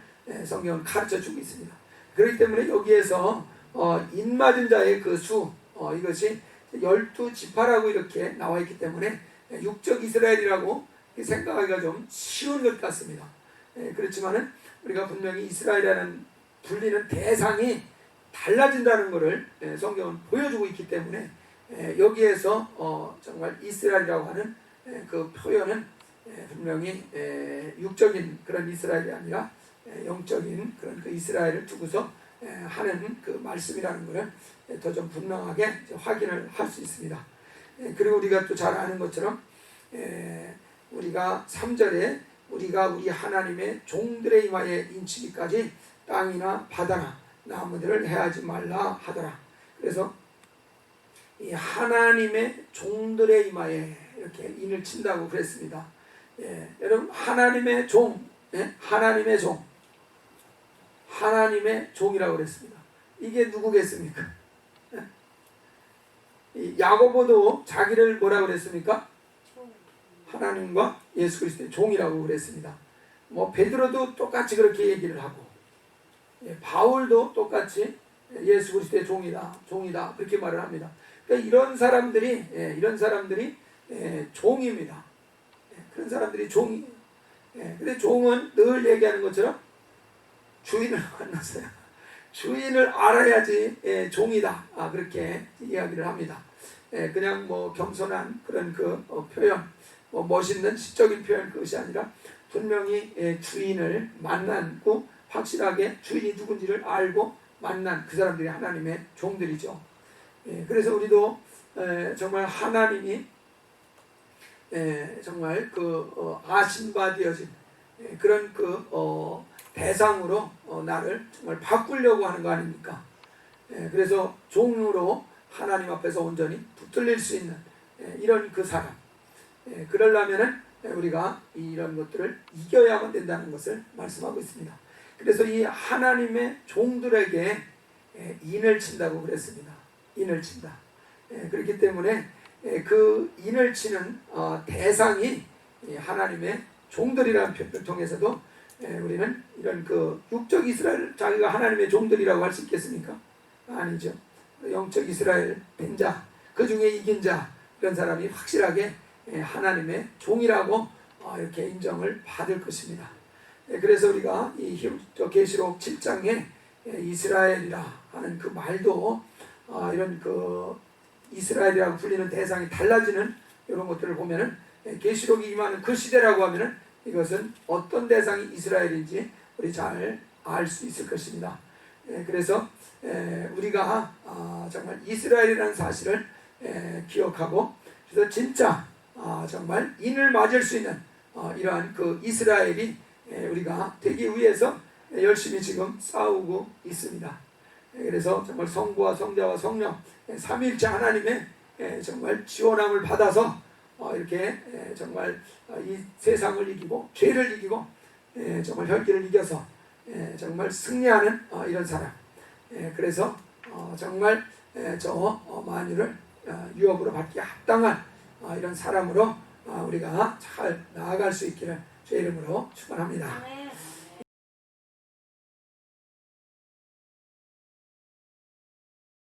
성경은 가르쳐 주고 있습니다. 그렇기 때문에 여기에서 인맞은 자의 그 수, 이것이 12지파라고 이렇게 나와 있기 때문에 육적 이스라엘이라고 생각하기가 좀 쉬운 것 같습니다. 그렇지만은 우리가 분명히 이스라엘이라는 불리는 대상이 달라진다는 것을 성경은 보여주고 있기 때문에 여기에서 정말 이스라엘이라고 하는 그 표현은 분명히 육적인 그런 이스라엘이 아니라 영적인 그런 그 이스라엘을 두고서 하는 그 말씀이라는 것을 더 좀 분명하게 확인을 할 수 있습니다. 그리고 우리가 또 잘 아는 것처럼 우리가 3절에 우리가 우리 하나님의 종들의 임하에 인치기까지 땅이나 바다나 나무들을 해하지 말라 하더라. 그래서 이 하나님의 종들의 임하에 이렇게 인을 친다고 그랬습니다. 여러분 하나님의 종, 하나님의 종, 하나님의 종이라고 그랬습니다. 이게 누구겠습니까? 야고보도 자기를 뭐라고 그랬습니까? 하나님과 예수 그리스도의 종이라고 그랬습니다. 뭐 베드로도 똑같이 그렇게 얘기를 하고, 바울도 똑같이 예수 그리스도의 종이다 그렇게 말을 합니다. 그러니까 이런 사람들이 종입니다. 그런 사람들이 종이. 근데 종은 늘 얘기하는 것처럼 주인을 만났어요. 주인을 알아야지 종이다. 그렇게 이야기를 합니다. 그냥 뭐 겸손한 그런 그 표현, 뭐 멋있는 시적인 표현 그것이 아니라 분명히 주인을 만나고 확실하게 주인이 누군지를 알고 만난 그 사람들이 하나님의 종들이죠. 그래서 우리도 정말 하나님이 정말 그 아신바 되어진 그런 그 대상으로 나를 정말 바꾸려고 하는 거 아닙니까? 그래서 종으로 하나님 앞에서 온전히 붙들릴 수 있는 이런 그 사람. 그러려면은 우리가 이런 것들을 이겨야만 된다는 것을 말씀하고 있습니다. 그래서 이 하나님의 종들에게 인을 친다고 그랬습니다. 인을 친다. 그렇기 때문에 그 인을 치는 대상이 하나님의 종들이라는 표현을 통해서도 우리는 이런 그 육적 이스라엘 자기가 하나님의 종들이라고 할 수 있겠습니까? 아니죠. 영적 이스라엘 된 자, 그 중에 이긴 자 이런 사람이 확실하게 하나님의 종이라고 이렇게 인정을 받을 것입니다. 그래서 우리가 이 계시록 7장에 이스라엘이라 하는 그 말도 이런 그 이스라엘이라고 불리는 대상이 달라지는 이런 것들을 보면은 계시록이 임하는 그 시대라고 하면은 이것은 어떤 대상이 이스라엘인지 우리 잘 알 수 있을 것입니다. 그래서 우리가 정말 이스라엘이라는 사실을 기억하고 그래서 진짜 정말 인을 맞을 수 있는 이러한 그 이스라엘이 우리가 되기 위해서 열심히 지금 싸우고 있습니다. 그래서 정말 성부와 성자와 성령 삼위일체 하나님의 정말 지원함을 받아서 이렇게 정말 이 세상을 이기고 죄를 이기고 정말 혈기를 이겨서 정말 승리하는 이런 사람. 그래서 정말 저 만유를 유업으로 받기 합당한 이런 사람으로 우리가 잘 나아갈 수 있기를 주의 이름으로 축원합니다.